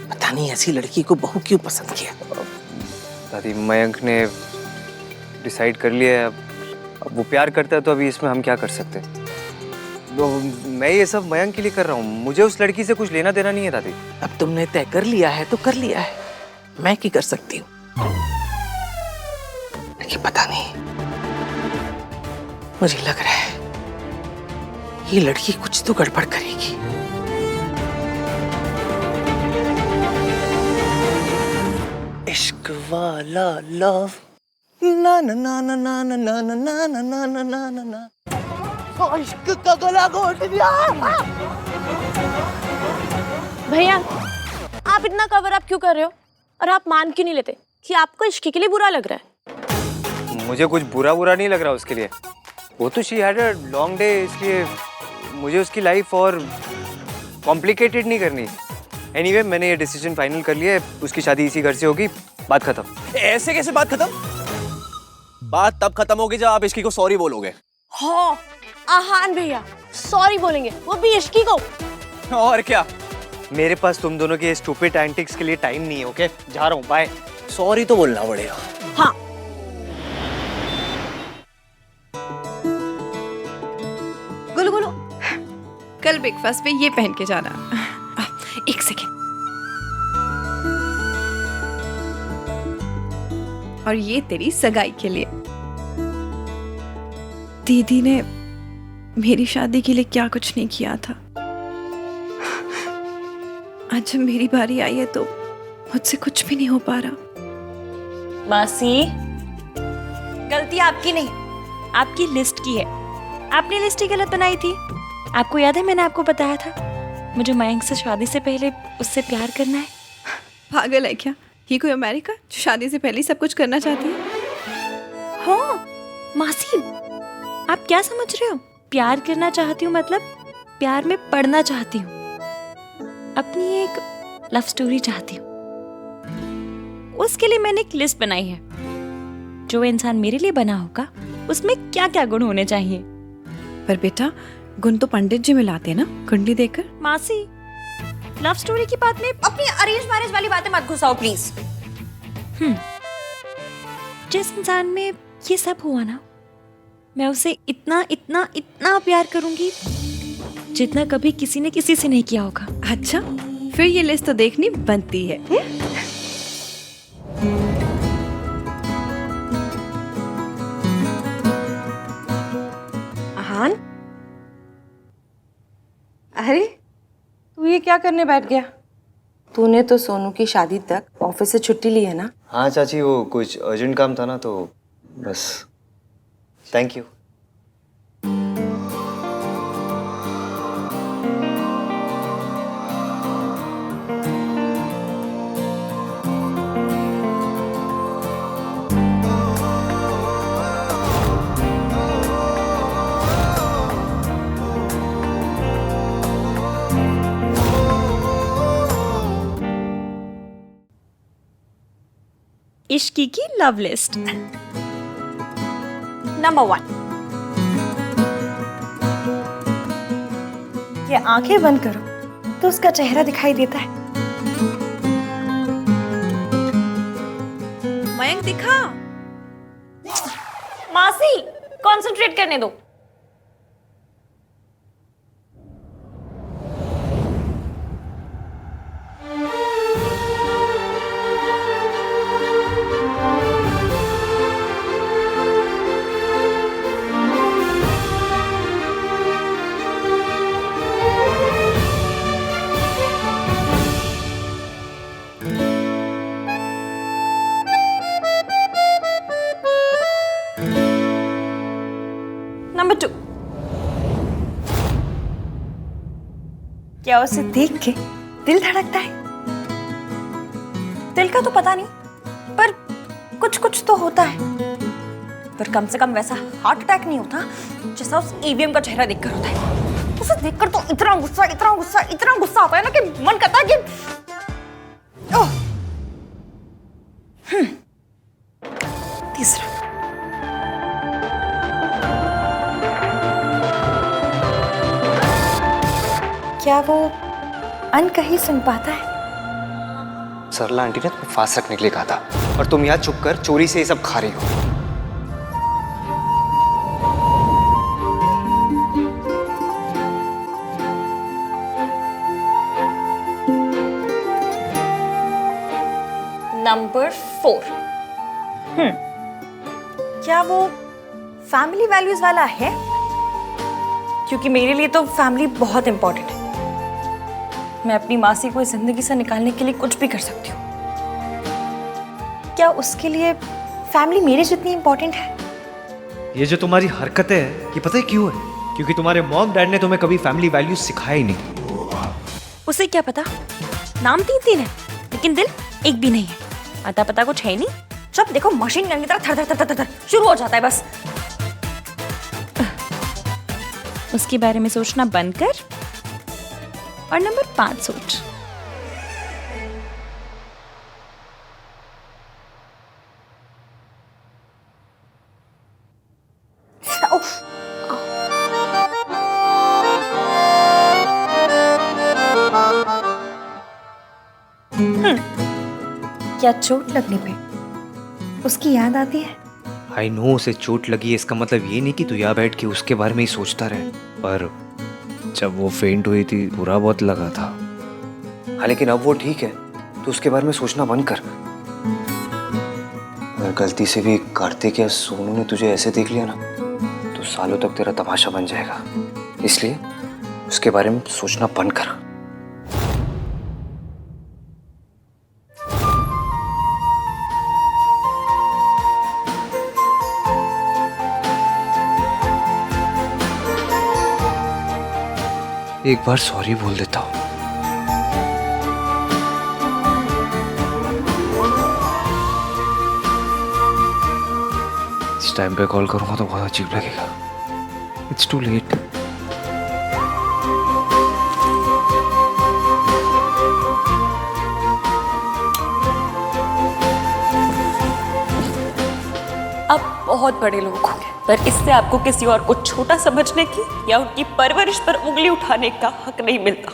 पता नहीं ऐसी लड़की को बहू क्यों पसंद किया। दादी मयंक ने डिसाइड कर लिया है, अब वो प्यार करता है तो अभी इसमें हम क्या कर सकते हैं। तो मैं ये सब मयंक के लिए कर रहा हूँ, मुझे उस लड़की से कुछ लेना देना नहीं है दादी। अब तुमने तय कर लिया है तो कर लिया है, मैं क्या कर सकती हूँ। लेकिन पता नहीं, मुझे लग रहा है ये लड़की कुछ तो गड़बड़ करेगी। इश्क वाला लव ना ना ना ना ना ना ना ना ना ना ना ना ना ना ना। इश्क का गला घोट दिया। भैया आप इतना कवर अप क्यों कर रहे हो, और आप मान क्यों नहीं लेते कि आपको इश्क के लिए बुरा लग रहा है। मुझे कुछ बुरा नहीं लग रहा उसके लिए। वो तो she had a long day, इसलिए मुझे उसकी लाइफ और कॉम्प्लिकेटेड नहीं करनी। एनीवे मैंने ये डिसीजन फाइनल कर लिया है, उसकी शादी इसी घर से होगी, बात खत्म। ऐसे कैसे बात खत्म? बात तब खत्म होगी जब आप इश्की को सॉरी बोलोगे। हाँ आहान भैया सॉरी बोलेंगे, वो भी इश्की को। और क्या, मेरे पास तुम दोनों के स्टूपिड एंटिक्स के लिए टाइम नहीं है। ओके जा रहा हूँ, बाय। सॉरी तो बोलना पड़ेगा। हाँ गुलू गुलू, कल ब्रेकफास्ट पे ये पहन के जाना। एक सेकेंड, और ये तेरी सगाई के लिए। दीदी ने मेरी शादी के लिए क्या कुछ नहीं किया था, आज जब मेरी बारी आई है तो मुझसे कुछ भी नहीं हो पा रहा। मासी गलती आपकी नहीं, आपकी लिस्ट की है। आपने लिस्ट ही गलत बनाई थी। आपको याद है मैंने आपको बताया था मुझे मयंक से शादी से पहले उससे प्यार करना है। पागल है क्या? ये कोई अमेरिका जो शादी से पहले ही सब कुछ करना चाहती है? हाँ मासी, आप क्या समझ रहे हो? प्यार करना चाहती हूँ मतलब प्यार में पड़ना चाहती हूँ। अपनी एक लव स्टोरी चाहती हूँ। उसके लिए मैंने एक लिस्ट बनाई है। जो इंसान मेरे लिए बना होगा उसमें क्या क्या गुण होने चाहिए। पर बेटा, गुण तो पंडित जी मिलाते हैं ना, कुंडली देकर। मासी, लव स्टोरी की बात में अपनी अरेंज मैरिज वाली बातें मत घुसाओ प्लीज। जिस इंसान में ये सब हुआ ना, मैं उसे इतना इतना इतना प्यार करूंगी जितना कभी किसी ने किसी से नहीं किया होगा। अच्छा, फिर ये लिस्ट तो देखनी बनती है। आहान, अरे तू ये क्या करने बैठ गया? तूने तो सोनू की शादी तक ऑफिस से छुट्टी ली है ना? हाँ चाची, वो कुछ अर्जेंट काम था ना तो बस। Thank you. इश्की की लव लिस्ट। नंबर 1, ये आंखें बंद करो तो उसका चेहरा दिखाई देता है। मयंक दिखा। मासी कंसंट्रेट करने दो। नंबर 2, क्या उसे देख के दिल धड़कता है? दिल का तो पता नहीं, पर कुछ कुछ तो होता है। पर कम से कम वैसा हार्ट अटैक नहीं होता जैसा उस ईवीएम का चेहरा देखकर होता है। उसे देखकर तो इतना गुस्सा इतना गुस्सा इतना गुस्सा आता है ना कि मन करता है कि ओह। तीसरा, क्या वो अनकही सुन पाता है? सरला आंटी ने तुम्हें फास्ट रखने के लिए कहा था और तुम यहाँ चुप कर चोरी से ये सब खा रही हो। नंबर 4, क्या वो फैमिली वैल्यूज वाला है? क्योंकि मेरे लिए तो फैमिली बहुत इंपॉर्टेंट है। मैं अपनी मासी को इस जिंदगी से निकालने के लिए कुछ भी कर सकती हूँ। क्या उसके लिए फैमिली मेरे जितनी इंपॉर्टेंट है? ये जो तुम्हारी हरकतें हैं, ये पता है क्यों है? क्योंकि तुम्हारे मॉम डैड ने तुम्हें कभी फैमिली वैल्यूज सिखाया ही नहीं। उसे क्या पता? नाम 3 है लेकिन दिल एक भी नहीं है। अता पता कुछ है नहीं, जब देखो मशीन गन की तरह थर थर थर थर शुरू हो जाता है बस। उसके बारे में सोचना बंद कर और नंबर 5 सोच। क्या चोट लगने पे उसकी याद आती है? आई नो उसे चोट लगी है, इसका मतलब ये नहीं कि तू यहाँ बैठ के उसके बारे में ही सोचता रहे। पर जब वो फेंट हुई थी बुरा बहुत लगा था। हाँ लेकिन अब वो ठीक है, तो उसके बारे में सोचना बंद कर। अगर गलती से भी कार्तिक या सोनू ने तुझे ऐसे देख लिया ना तो सालों तक तेरा तमाशा बन जाएगा। इसलिए उसके बारे में सोचना बंद कर। एक बार सॉरी बोल देता हूँ। इस टाइम पे कॉल करूंगा तो बहुत अजीब लगेगा. It's too late. आप बहुत बड़े लोग हो गए, पर इससे आपको किसी और को छोटा समझने की या उनकी परवरिश पर उंगली उठाने का हक नहीं मिलता.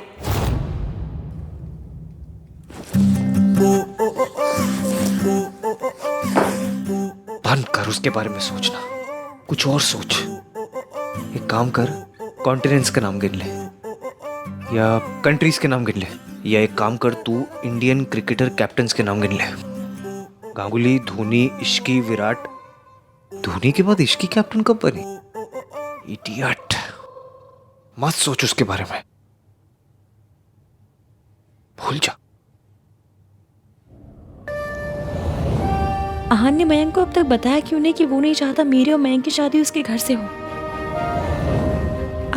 बंद कर उसके बारे में सोचना, कुछ और सोच. एक काम कर, कॉन्टिनेंट्स के नाम गिन ले या कंट्रीज के नाम गिन ले, या एक काम कर तू इंडियन क्रिकेटर कैप्टन्स के नाम गिन ले. गांगुली, धोनी, इश्की, विराट. धोनी के बाद इश्की कैप्टन कब बनी? इडियट. मत सोच उसके बारे में, भूल जा. आहान ने मयंक को अब तक बताया क्यों नहीं कि वो नहीं चाहता मेरे और मयंक की शादी उसके घर से हो?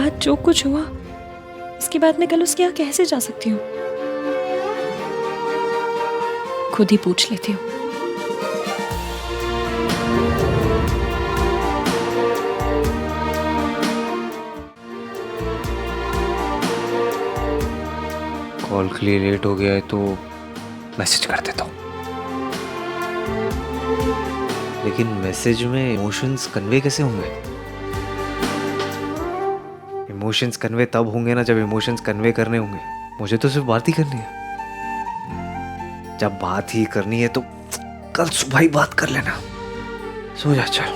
आज जो कुछ हुआ इसके बाद मैं कल उसके यहाँ कैसे जा सकती हूँ? खुद ही पूछ लेती हूँ. कॉल के लिए लेट हो गया है तो मैसेज कर देता हूँ. लेकिन मैसेज में इमोशंस कन्वे कैसे होंगे? इमोशंस कन्वे तब होंगे ना जब इमोशंस कन्वे करने होंगे. मुझे तो सिर्फ बात ही करनी है. जब बात ही करनी है तो कल सुबह ही बात कर लेना. सो जा चल.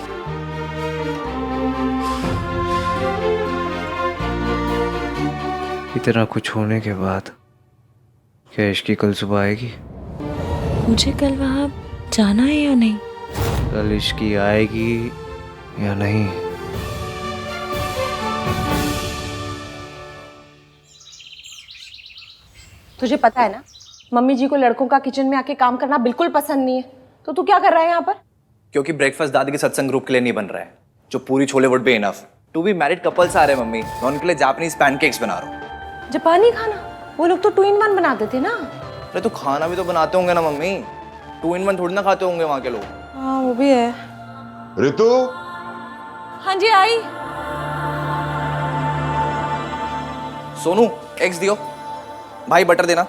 इतना कुछ होने के बाद क्या इश्की कल सुबह आएगी? मुझे कल वहाँ जाना है या नहीं? कल इश्की आएगी या नहीं? तुझे पता है ना, मम्मी जी को लड़कों का किचन में आके काम करना बिल्कुल पसंद नहीं है. तो तू क्या कर रहा है यहाँ पर? क्योंकि ब्रेकफास्ट दादी के सत्संग ग्रुप के लिए नहीं बन रहा है. जो puri chole would be enough. To be married couples आ रहे हैं मम्मी. मैं उनके लिए जापानीज पैनकेक्स बना रहा हूँ. जापानी खाना? वो लोग तो 2 in 1 बनाते थे ना. अरे तो खाना भी तो बनाते होंगे ना मम्मी. 2 in 1 थोड़ी ना खाते होंगे वहाँ के लोग. हाँ वो भी है. ऋतु, हाँ जी आई. सोनू एग्स दियो. भाई बटर देना.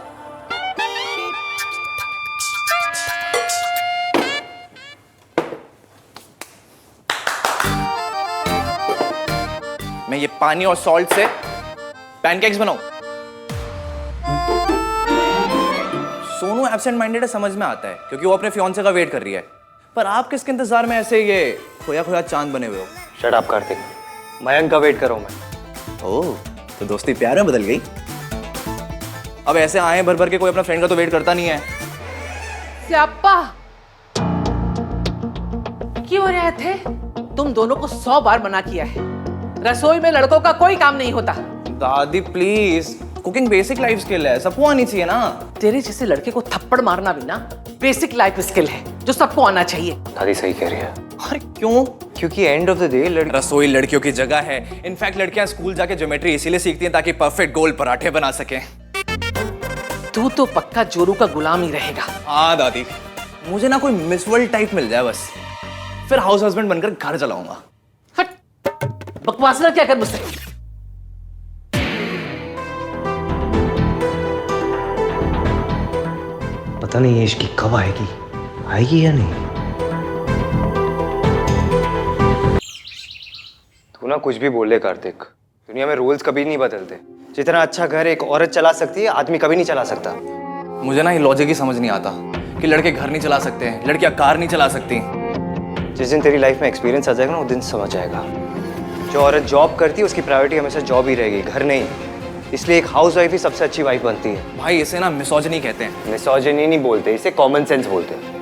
मैं ये पानी और सॉल्ट से पैनकेक्स बनाऊं. सोनू एब्सेंट माइंडेड है, समझ में आता है, क्योंकि वो अपने फियांसे का वेट कर रही है. पर आप किसके इंतजार में ऐसे ये खोया खोया चांद बने हुए हो? शट अप कार्तिक, मयंक का वेट कर रहा हूं मैं. ओह, तो दोस्ती प्यार में बदल गई. अब ऐसे आए भर भर के कोई अपना फ्रेंड का तो वेट करता नहीं है. स्याप्पा क्यों रहे थे? तुम दोनों को 100 बार मना किया है. रसोई में लड़कों का कोई काम नहीं होता. दादी please, cooking basic life skill है, सबको आनी चाहिए ना. तेरे जैसे लड़के को थप्पड़ मारना भी ना बेसिक लाइफ स्किल है जो सबको आना चाहिए. दादी सही कह रही है. अरे क्यों? क्योंकि एंड ऑफ द डे रसोई लड़कियों की जगह है. इनफैक्ट लड़कियां स्कूल जाके ज्योमेट्री इसीलिए सीखती हैं ताकि परफेक्ट गोल पराठे बना सकें. तू तो पक्का जोरू का गुलाम ही रहेगा. हाँ दादी, मुझे ना कोई मिस वर्ल्ड टाइप मिल जाए बस, फिर हाउस हस्बैंड बनकर घर चलाऊंगा. हट, बकवास ना क्या कर मुझसे. पता नहीं ये इश्की कब आएगी, आएगी या नहीं. तू ना कुछ भी बोल ले कार्तिक, दुनिया में रूल्स कभी नहीं बदलते. जितना अच्छा घर एक औरत चला सकती है, आदमी कभी नहीं चला सकता. मुझे ना ये लॉजिक ही समझ नहीं आता कि लड़के घर नहीं चला सकते, लड़कियां कार नहीं चला सकती. जिस दिन तेरी लाइफ में एक्सपीरियंस आ जाएगा ना, उस दिन समझ आएगा. जो औरत जॉब करती है उसकी प्रायोरिटी हमेशा जॉब ही रहेगी, घर नहीं. इसलिए एक हाउस वाइफ ही सबसे अच्छी वाइफ बनती है. भाई इसे ना मिसोजिनी कहते हैं. मिसोजिनी नहीं बोलते, इसे कॉमन सेंस बोलते हैं.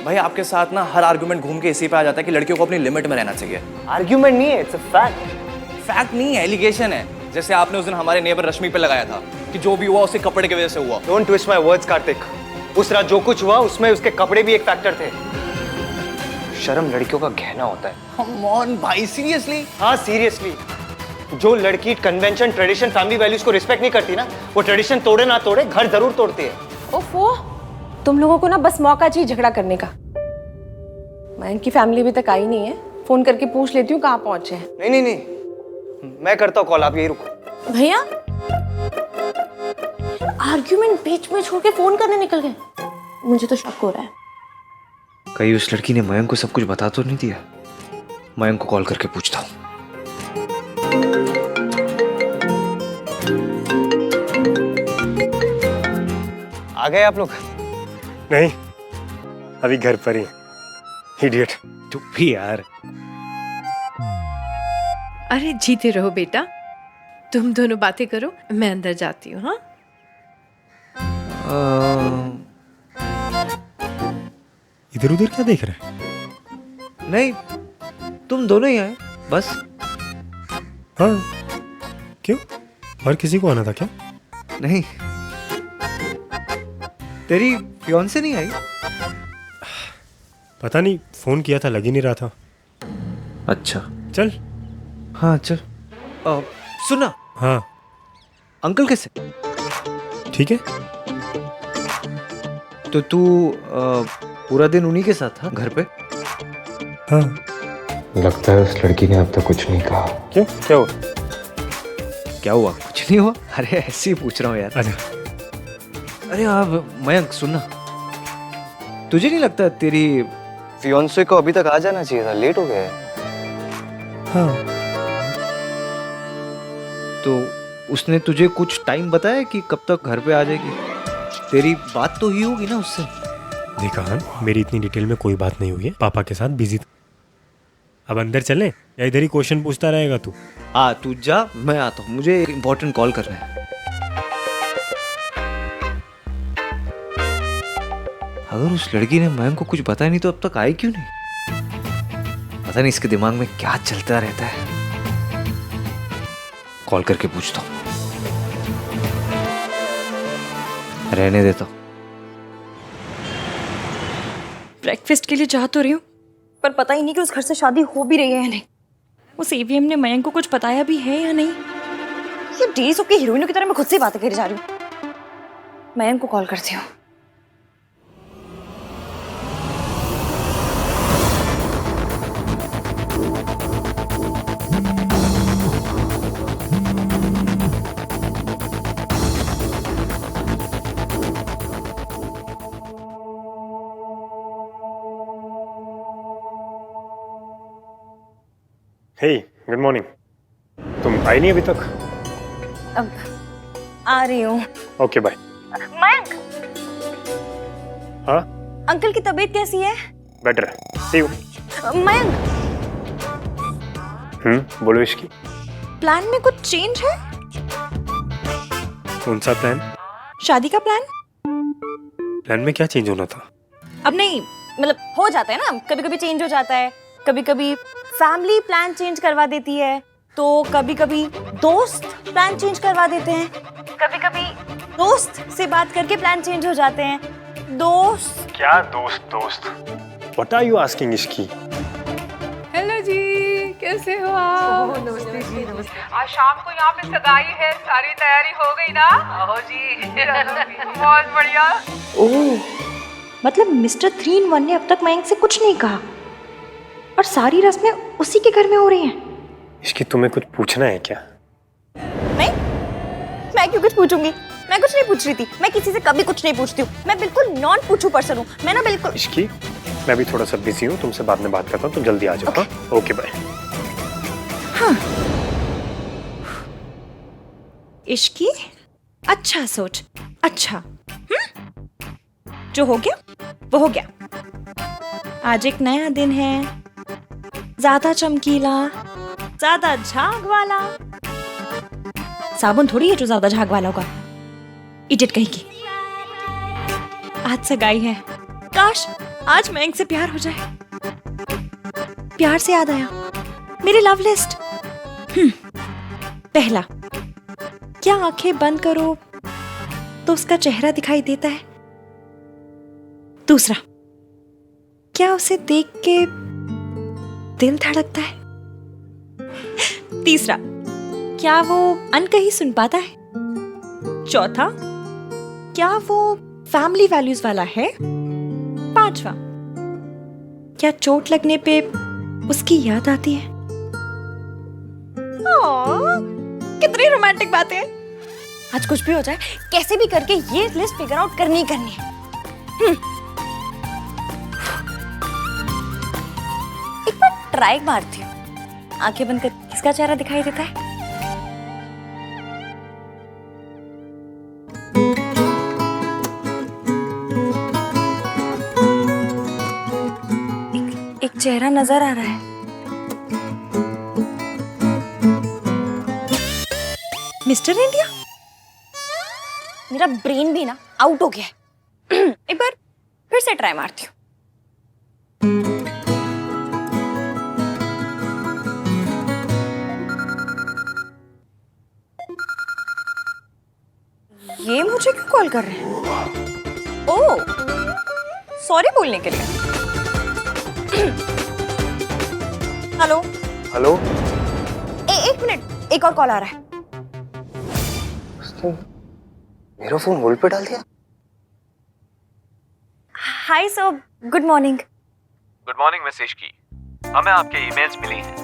भाई आपके साथ ना हर आर्गुमेंट घूम के इसी पे आ जाता है कि लड़कियों को अपनी लिमिट में रहना चाहिए. आर्ग्यूमेंट नहीं है, इट्स अ फैक्ट. फैक्ट नहीं है, एलिगेशन है. जैसे आपने उस दिन हमारे नेबर रश्मि पे लगाया था कि जो भी हुआ उसके कपड़े की वजह से हुआ. Don't twist my words Kartik. उस रात जो कुछ हुआ उसमें उसके कपड़े भी एक फैक्टर थे. शर्म लड़कियों का गहना होता है. Come on, भाई सीरियसली. हाँ सीरियसली. जो लड़की कन्वेंशन, ट्रेडिशन, फैमिली वैल्यूज को रिस्पेक्ट नहीं करती ना, वो ट्रेडिशन तोड़े ना तोड़े घर जरूर तोड़ती है. ओफो, तुम लोगों को ना बस मौका चाहिए झगड़ा करने का. मयंक की फैमिली अभी तक आई नहीं है, फोन करके पूछ लेती हूँ कहाँ पहुंचे हैं। नहीं नहीं नहीं, मैं करता हूँ कॉल, आप यही रुको। भैया आर्ग्यूमेंट बीच में छोड़ के फोन करने निकल गए, मुझे तो शक हो रहा है। कहीं उस लड़की ने मयंक को सब कुछ बता तो नहीं दिया? मयंक को कॉल करके पूछता हूँ। आ गए आप लोग? नहीं, अभी घर पर ही। इडियट। तू भी यार। अरे जीते रहो बेटा, तुम दोनों बातें करो, मैं अंदर जाती हूँ। हाँ इधर उधर क्या देख रहे हैं? नहीं, तुम दोनों ही आए बस। हाँ, क्यों? और किसी को आना था क्या? नहीं, तेरी फियांसे नहीं आई? पता नहीं, फोन किया था लग ही नहीं रहा था। अच्छा चल। हाँ चल। सुना, हाँ अंकल कैसे? ठीक है। तो तू पूरा दिन उन्हीं के साथ था घर पे? हाँ। लगता है उस लड़की ने अब तक कुछ नहीं कहा। क्यों, क्या हुआ? क्या हुआ? कुछ नहीं हुआ। अरे ऐसे ही पूछ रहा हूँ यार। अच्छा। अरे आप मयंक सुनना, तुझे नहीं लगता तेरी फियांसे को अभी तक आ जाना चाहिए था, लेट हो गया है। हाँ। तो उसने तुझे कुछ टाइम बताया कि कब तक घर पे आ जाएगी? तेरी बात तो ही होगी ना उससे? देखा हाँ, मेरी इतनी डिटेल में कोई बात नहीं हुई है, पापा के साथ बिजी था। अब अंदर चले या इधर ही क्वेश्चन पूछता रहेगा तू? हाँ तू जा, मैं आता हूँ, मुझे एक इम्पोर्टेंट कॉल करना है। अगर उस लड़की ने मयंक को कुछ बताया नहीं तो अब तक आई क्यों नहीं? पता नहीं इसके दिमाग में क्या चलता रहता है। कॉल करके पूछता हूँ। रहने देता हूँ। ब्रेकफास्ट के लिए जा तो रही हूँ, पर पता ही नहीं कि उस घर से शादी हो भी रही है या नहीं। उस ईवीएम ने मयंक को कुछ बताया भी है या नहीं। ये डेज ऑफ की हीरोइनों की तरह मैं खुद से बातें करी जा रही हूँ। मयंक को कॉल करती हूँ। हे, गुड मॉर्निंग। तुम आई नहीं अभी तक? अब आ रही हूँ। Okay bye. मयंक, हाँ अंकल की तबीयत कैसी है? बेटर है, सी यू। मयंक, बोलो इसकी। प्लान में कुछ चेंज है? कौन सा प्लान? शादी का प्लान? प्लान में क्या चेंज होना था? अब नहीं, मतलब हो जाता है ना, कभी कभी चेंज हो जाता है। कभी कभी फैमिली प्लान चेंज करवा देती है, तो कभी कभी दोस्त प्लान चेंज करवा देते हैं। कभी कभी दोस्त से बात करके प्लान चेंज हो जाते हैं। दोस्त क्या दोस्त? व्हाट आर यू आस्किंग इसकी? हेलो जी, कैसे हो आप? नमस्ते जी। नमस्ते। आज शाम को यहाँ पे सगाई है, सारी तैयारी हो गई ना? आओ जी। बहुत बढ़िया। ओह, मतलब मिस्टर 3 in 1 ने अब तक मयंक से कुछ नहीं कहा और सारी रस्में उसी के घर में हो रही हैं। इसकी तुम्हें कुछ पूछना है क्या? नहीं, मैं क्यों कुछ पूछूंगी? मैं कुछ नहीं पूछ रही थी। मैं किसी से कभी कुछ नहीं पूछती हूँ। मैं बिल्कुल नॉन पूछू पर्सन हूँ। मैं ना बिल्कुल। इसकी, मैं भी थोड़ा सा बिजी हूँ, तुमसे बाद में बात करता हूँ, तुम जल्दी आ जाओ। हाँ, ओके बाय। हाँ, इश्की, अच्छा सोच, अच्छा। जो हो गया वो हो गया। आज एक नया दिन है, ज्यादा चमकीला, ज्यादा झाग वाला। साबुन थोड़ी है जो ज्यादा झाग वाला होगा, इडियट कहीं की। आज सगाई है, काश आज मयंक से प्यार हो जाए। प्यार से याद आया, मेरी लव लिस्ट। पहला, क्या आंखें बंद करो तो उसका चेहरा दिखाई देता है? दूसरा, क्या उसे देख के दिल धड़कता है? तीसरा, क्या वो अनकही सुन पाता है? चौथा, क्या वो फैमिली वैल्यूज वाला है? पांचवा, क्या चोट लगने पे उसकी याद आती है? कितनी रोमांटिक बातें हैं। आज कुछ भी हो जाए, कैसे भी करके ये लिस्ट फिगर आउट करनी ही करनी है। एक बार ट्राई मारती हूँ। आंखें बंद कर किसका चेहरा दिखाई देता है? एक चेहरा नजर आ रहा है। Mister India. मेरा ब्रेन भी ना आउट हो गया है। एक बार फिर से ट्राई मारती हूँ। ये मुझे क्यों कॉल कर रहे हैं? ओह, सॉरी बोलने के लिए। Hello hello. एक मिनट, एक और कॉल आ रहा है। उसने मेरा फोन होल्ड पे डाल दिया। Hi sir, good morning. Good morning miss Ishki. हमें आपके ईमेल्स मिली हैं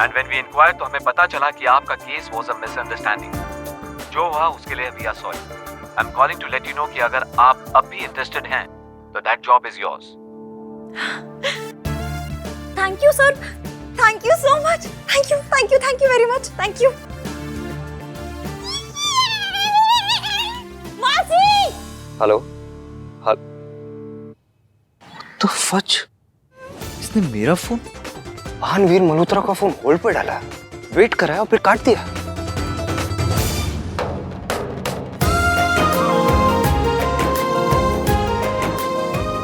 एंड व्हेन वी इंक्वायर्ड तो हमें पता चला कि आपका केस वाज अ मिसअंडरस्टैंडिंग। जो हुआ उसके लिए we are sorry. I am calling to let you know कि अगर आप अब भी इंटरेस्टेड हैं तो that job is yours. Thank you sir, thank you so much. Thank you very much. Thank you. मासी। हेलो। तो फच, इसने मेरा फोन भानवीर मल्होत्रा का फोन होल्ड पे डाला, वेट कराया और फिर काट दिया।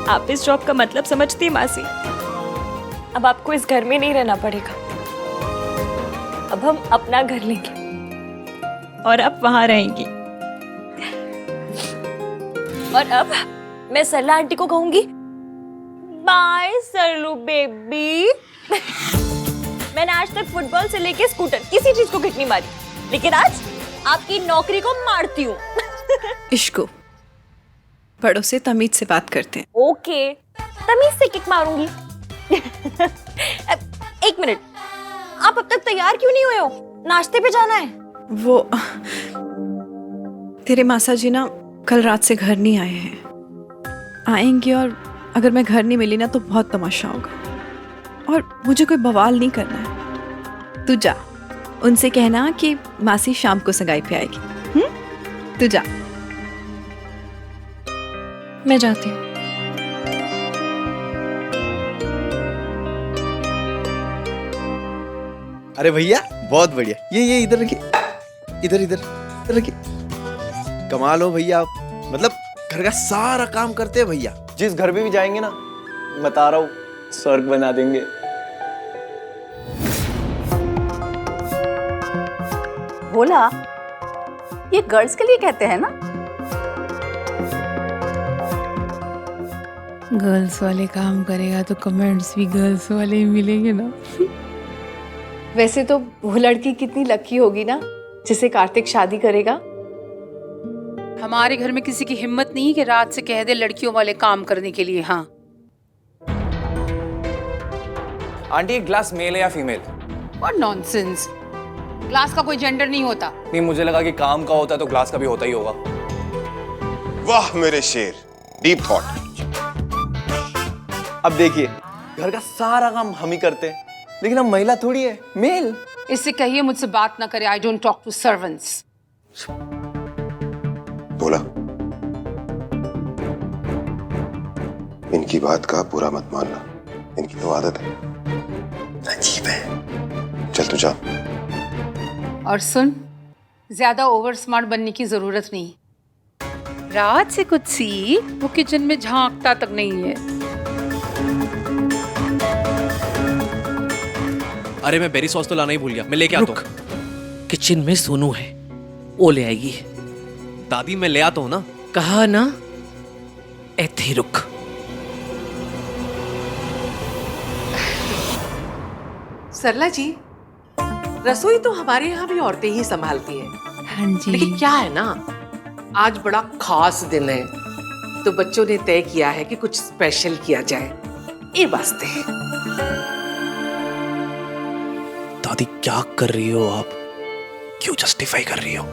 आप इस जॉब का मतलब समझती हैं मासी? अब आपको इस घर में नहीं रहना पड़ेगा। अब हम अपना घर लेंगे और आप वहां रहेंगी। और अब मैं सरला आंटी को कहूंगी, बाय सरलू बेबी। मैंने आज तक फुटबॉल से लेके स्कूटर किसी चीज को किक नहीं मारी, लेकिन आज आपकी नौकरी को मारती हूँ। इश्को, बड़ों से तमीज से बात करते हैं। ओके, तमीज से किक मारूंगी। एक मिनट, आप अब तक तैयार क्यों नहीं हुए हो? नाश्ते पे जाना है। वो तेरे मासा जी ना कल रात से घर नहीं आए हैं। आएंगे और अगर मैं घर नहीं मिली ना तो बहुत तमाशा होगा और मुझे कोई बवाल नहीं करना है। तू जा, उनसे कहना कि मासी शाम को सगाई पे आएगी। तू जा। मैं जाती हूँ। अरे भैया बहुत बढ़िया। ये इधर रखिए, इधर इधर इधर रखिए। कमाल हो भैया आप, मतलब घर का सारा काम करते हैं भैया। जिस घर में भी जाएंगे ना, बता रहा हूँ स्वर्ग बना देंगे। भोला, ये गर्ल्स के लिए कहते हैं ना? गर्ल्स वाले काम करेगा तो कमेंट्स भी गर्ल्स वाले ही मिलेंगे ना। वैसे तो वो लड़की कितनी लकी होगी ना जिसे कार्तिक शादी करेगा। हमारे घर में किसी की हिम्मत नहीं कि रात से कह दे लड़कियों वाले काम करने के लिए। हाँ आंटी, एक ग्लास मेल है या फीमेल? और नॉनसेंस, ग्लास का कोई जेंडर नहीं होता। नहीं, मुझे लगा कि काम का होता है तो ग्लास का भी होता ही होगा। वाह मेरे शेर, डीप थॉट। अब देखिए, घर का सारा काम हम ही करते हैं, लेकिन हम महिला थोड़ी है, मेल। इससे कहिए मुझसे बात ना करे। I don't talk to servants. बोला, इनकी बात का पूरा मत मानना, इनकी तो आदत है, अजीब है। चल तू जा। और सुन, ज्यादा ओवर स्मार्ट बनने की जरूरत नहीं। रात से कुछ सीख, वो किचन में झांकता तक नहीं है। अरे मैं बेरी सॉस तो लाना ही भूल गया, मैं लेके आता हूँ। किचन में सोनू है, वो ले आएगी। दादी मैं ले आता हूँ ना। कहा ना, ऐथे रुक। सरला जी, रसोई तो हमारे यहाँ भी औरतें ही संभालती हैं। हाँ जी। लेकिन क्या है ना, आज बड़ा खास दिन है तो बच्चों ने तय किया है कि कुछ स्पेशल किया जाए। ये वास्ते। दादी क्या कर रही हो आप? क्यों जस्टिफाई कर रही हो?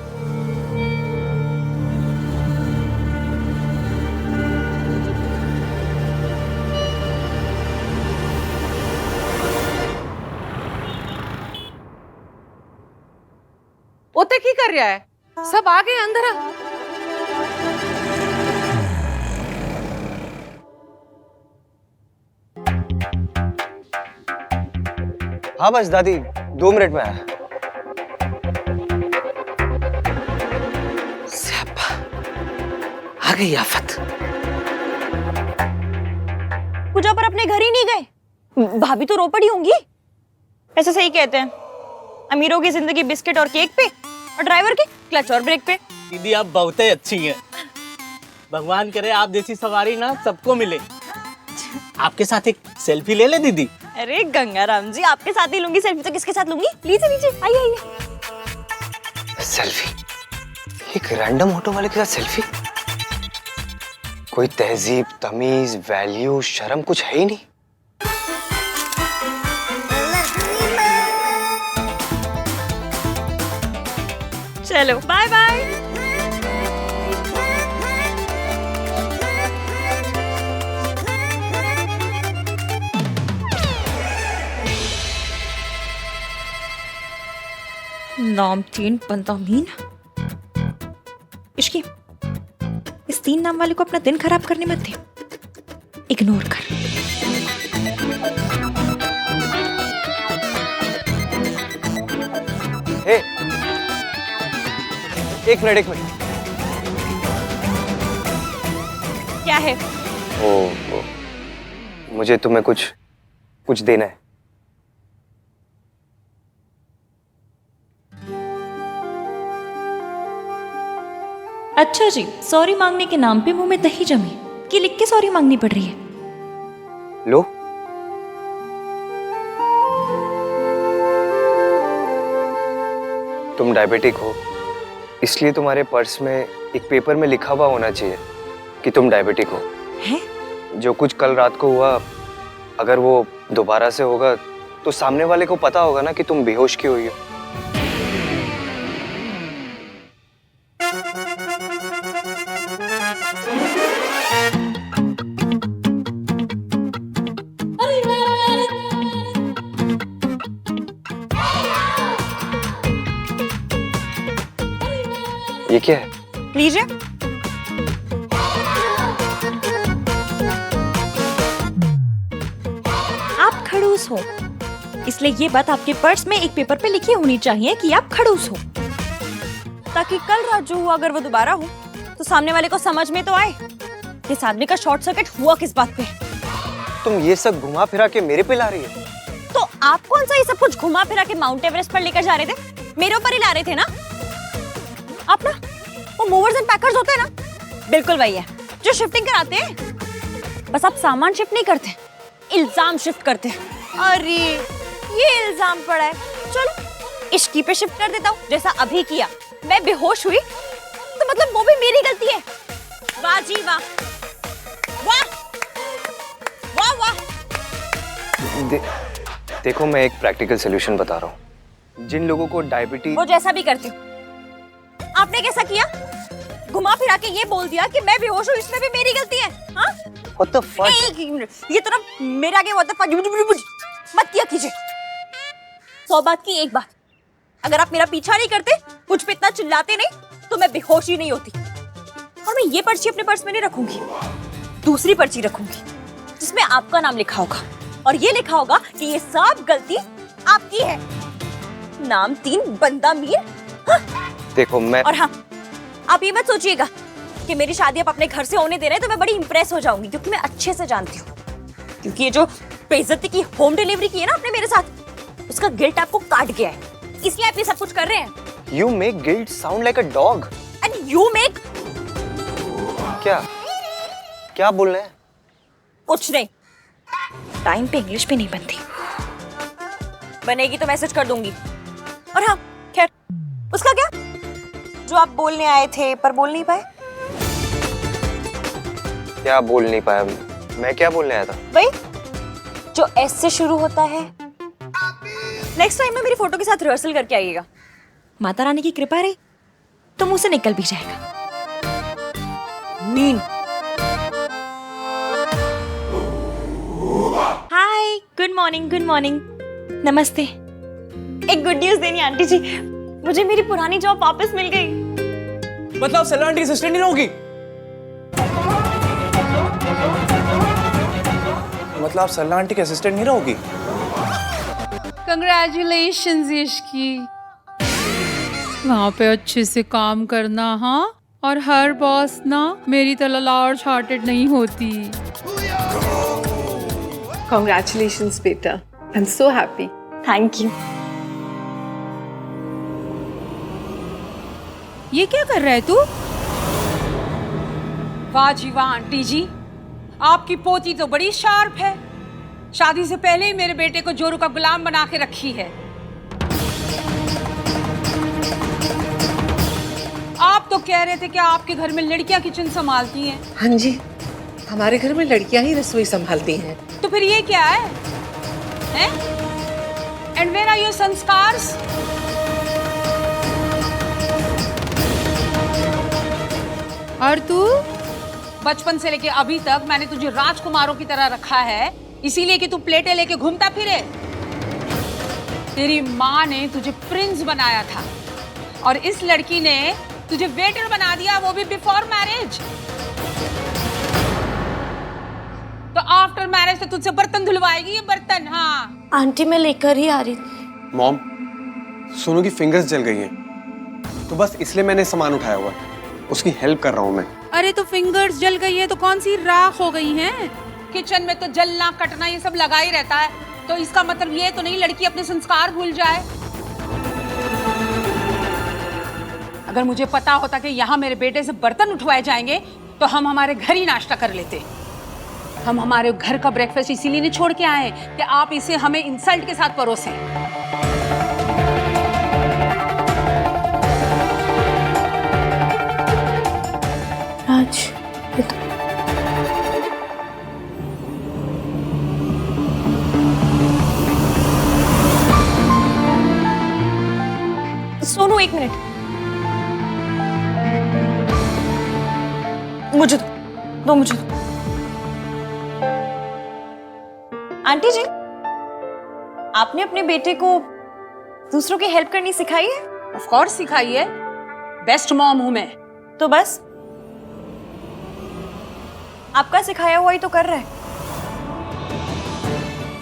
ओते की कर रहा है? सब आ गए अंदर आ। हाँ बस दादी 2 मिनट में आया। आ गई आफत। पूजा पर अपने घर ही नहीं गए? भाभी तो रो पड़ी होंगी। ऐसा सही कहते हैं, अमीरों की जिंदगी बिस्किट और केक पे और ड्राइवर की क्लच और ब्रेक पे। दीदी आप बहुत ही अच्छी हैं। भगवान करे आप जैसी सवारी ना सबको मिले। आपके साथ एक सेल्फी ले ले दीदी। अरे गंगाराम जी, आपके साथ ही लूंगी सेल्फी तो किसके साथ लूंगी? लीजिए लीजिए, आइए आइए। सेल्फी? एक रैंडम ऑटो वाले के साथ सेल्फी? कोई तहजीब, तमीज, वैल्यू, शर्म कुछ है ही नहीं। चलो बाय बाय। नाम 3 बंदा मीन। इश्की, इस 3 नाम वाले को अपना दिन खराब करने मत दे, इग्नोर कर। हे, एक मिनट। क्या है? ओ, मुझे तुम्हें कुछ देना है। अच्छा जी, सॉरी मांगने के नाम पे मुंह में दही जमी कि लिख के सॉरी मांगनी पड़ रही है? लो। तुम डायबिटिक हो, इसलिए तुम्हारे पर्स में एक पेपर में लिखा हुआ होना चाहिए कि तुम डायबिटिक हो। हैं? जो कुछ कल रात को हुआ, अगर वो दोबारा से होगा तो सामने वाले को पता होगा ना कि तुम बेहोश क्यों हुई हो। ये क्या है? लीजिए। आप खड़ूस हो, इसलिए ये बात आपके पर्स में एक पेपर पे लिखी होनी चाहिए कि आप खड़ूस हो, ताकि कल रात जो हुआ अगर वो दोबारा हो तो सामने वाले को समझ में तो आए कि इस आदमी का शॉर्ट सर्किट हुआ किस बात पे। तुम ये सब घुमा फिरा के मेरे पे ला रही है? तो आप कौन सा ये सब कुछ घुमा फिरा के माउंट एवरेस्ट पर लेकर जा रहे थे? मेरे ऊपर ही ला रहे थे ना आप? ना वो मूवर्स एंड पैकर्स होते हैं ना, बिल्कुल वही है जो शिफ्टिंग कराते हैं। बस आप सामान शिफ्ट नहीं करते, इल्जाम शिफ्ट करते हैं। अरे ये इल्जाम पड़ा है, चलो इश्की पे शिफ्ट कर देता हूँ, जैसा अभी किया। मैं बेहोश हुई तो मतलब वो भी मेरी गलती है? वाह जी वाह, वाह वाह वाह। देखो मैं एक प्रैक्टिकल सोल्यूशन बता रहा हूँ। जिन लोगों को डायबिटीज, वो जैसा भी करती हूँ। आपने कैसा किया? घुमा फिरा के ये बोल दिया कि मैं बेहोश हूँ, इसमें भी मेरी गलती है। हाँ? What the fuck? ये तो ना मेरे आगे what the fuck मत किया कीजिए। 100 बात की एक बात, अगर आप मेरा पीछा नहीं करते, मुझ पे इतना चिल्लाते नहीं, तो मैं बेहोश ही नहीं होती। और मैं ये पर्ची अपने पर्स में नहीं रखूंगी, दूसरी पर्ची रखूंगी जिसमें आपका नाम लिखा होगा और ये लिखा होगा कि ये सब गलती आपकी है। नाम 3 बंदा मीर। हाँ? देखो मैं, और हाँ, आप ये मत सोचिएगा कि मेरी शादी आप अपने घर से होने दे रहे हैं तो मैं बड़ी इंप्रेस हो जाऊंगी, क्योंकि मैं अच्छे से जानती हूँ, क्योंकि ये जो बेइज्जती की होम डिलीवरी की है ना आपने मेरे साथ, उसका गिल्ट आपको काट गया है, इसलिए आप ये सब कुछ कर रहे हैं। You make guilt sound like a dog. And you make... क्या बोल रहे हैं? कुछ नहीं, टाइम पे इंग्लिश भी नहीं बनती, बनेगी तो मैसेज कर दूंगी। और हाँ खैर, उसका क्या जो आप बोलने आए थे पर बोल नहीं पाए? क्या बोल नहीं पाया? मैं क्या बोलने आया था? वही जो एस से शुरू होता है। नेक्स्ट टाइम में मेरी फोटो के साथ रिहर्सल करके आइएगा। माता रानी की कृपा रही तो मुंह से निकल भी जाएगा। मीन। हाय, गुड मॉर्निंग, गुड मॉर्निंग, नमस्ते। एक गुड न्यूज देनी आंटी जी, मुझे मेरी पुरानी जॉब वापस मिल गई। मतलब सरला आंटी असिस्टेंट नहीं रहोगी? मतलब आप सरला आंटी के असिस्टेंट नहीं रहोगी? कंग्रेचुलेशंस यशकी, वहाँ पे अच्छे से काम करना। हाँ, और हर बॉस ना मेरी तरह लार्ज हार्टेड नहीं होती। Congratulations, बेटा। I'm so happy. Thank you. ये क्या कर रहा है तू? वाह जी वाह आंटी जी, आपकी पोती तो बड़ी शार्प है। शादी से पहले ही मेरे बेटे को जोरू का गुलाम बना के रखी है। आप तो कह रहे थे कि आपके घर में लड़कियां किचन संभालती हैं। हाँ जी, हमारे घर में लड़कियां ही रसोई संभालती हैं। तो फिर ये क्या है? And where are your संस्कार्स? और तू? बचपन से लेके अभी तक मैंने तुझे राजकुमारों की तरह रखा है, इसीलिए कि तू प्लेटें लेके घूमता फिरे। तेरी माँ ने तुझे प्रिंस बनाया था और इस लड़की ने तुझे वेटर बना दिया, वो भी बिफोर मैरिज। तो आफ्टर मैरिज तो तुझसे बर्तन धुलवाएगी ये बर्तन। हाँ आंटी, मैं लेकर ही आ रही थी। मॉम, सोनू की फिंगर्स जल गई हैं, तो बस इसलिए मैंने सामान उठाया हुआ है। उसकी हेल्प कर रहा हूँ मैं। अरे तो फिंगर्स जल गई है तो कौन सी राख हो गई हैं? किचन में तो जलना कटना ये सब लगा ही रहता है, तो इसका मतलब ये तो नहीं लड़की अपने संस्कार भूल जाए। अगर मुझे पता होता कि यहाँ मेरे बेटे से बर्तन उठवाए जाएंगे तो हम हमारे घर ही नाश्ता कर लेते। हम हमारे घर का ब्रेकफास्ट इसीलिए नहीं छोड़ के आए कि आप इसे हमें इंसल्ट के साथ परोसें। राज, सोनू, एक मिनट, मुझे दो मुझे दो। आंटी जी, आपने अपने बेटे को दूसरों की हेल्प करनी सिखाई है? ऑफ कोर्स सिखाई है, बेस्ट मॉम हूं मैं। तो बस आपका सिखाया हुआ ही तो कर रहा है।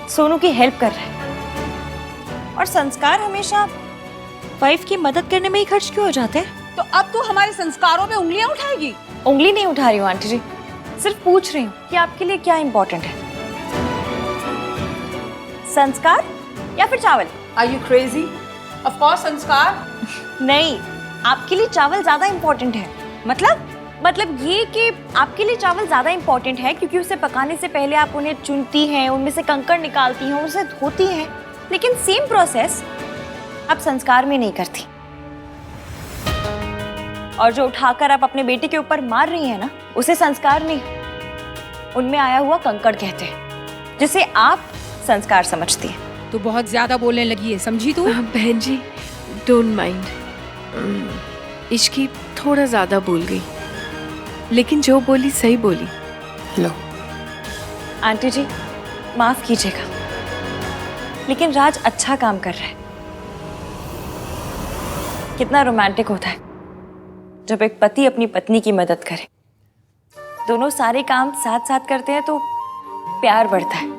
सोनू की हेल्प कर रहा है। और संस्कार हमेशा वाइफ की मदद करने में ही खर्च क्यों हो जाते हैं? तो अब तू हमारे संस्कारों पे उंगलियां उठाएगी? उंगली नहीं उठा रही हूँ आंटी जी, सिर्फ पूछ रही हूँ कि आपके लिए क्या इंपॉर्टेंट है, संस्कार या फिर चावल? Are you crazy? Of course संस्कार। नहीं, आपके लिए चावल ज्यादा इंपॉर्टेंट है। मतलब ये कि आपके लिए चावल ज्यादा इंपॉर्टेंट है क्योंकि उसे पकाने से पहले आप उन्हें चुनती हैं, उनमें से कंकड़ निकालती हैं, उसे धोती हैं, लेकिन सेम प्रोसेस आप संस्कार में नहीं करती। और जो उठाकर आप अपने बेटे के ऊपर मार रही हैं ना, उसे संस्कार नहीं, उनमें आया हुआ कंकड़ कहते हैं, जिसे आप संस्कार समझती है। तू बहुत ज्यादा बोलने लगी है, समझी तू? बहन जी, डोंट माइंड। इश्की थोड़ा ज्यादा बोल गई, लेकिन जो बोली सही बोली। लो आंटी जी, माफ कीजिएगा, लेकिन राज अच्छा काम कर रहा है। कितना रोमांटिक होता है जब एक पति अपनी पत्नी की मदद करे। दोनों सारे काम साथ साथ करते हैं तो प्यार बढ़ता है।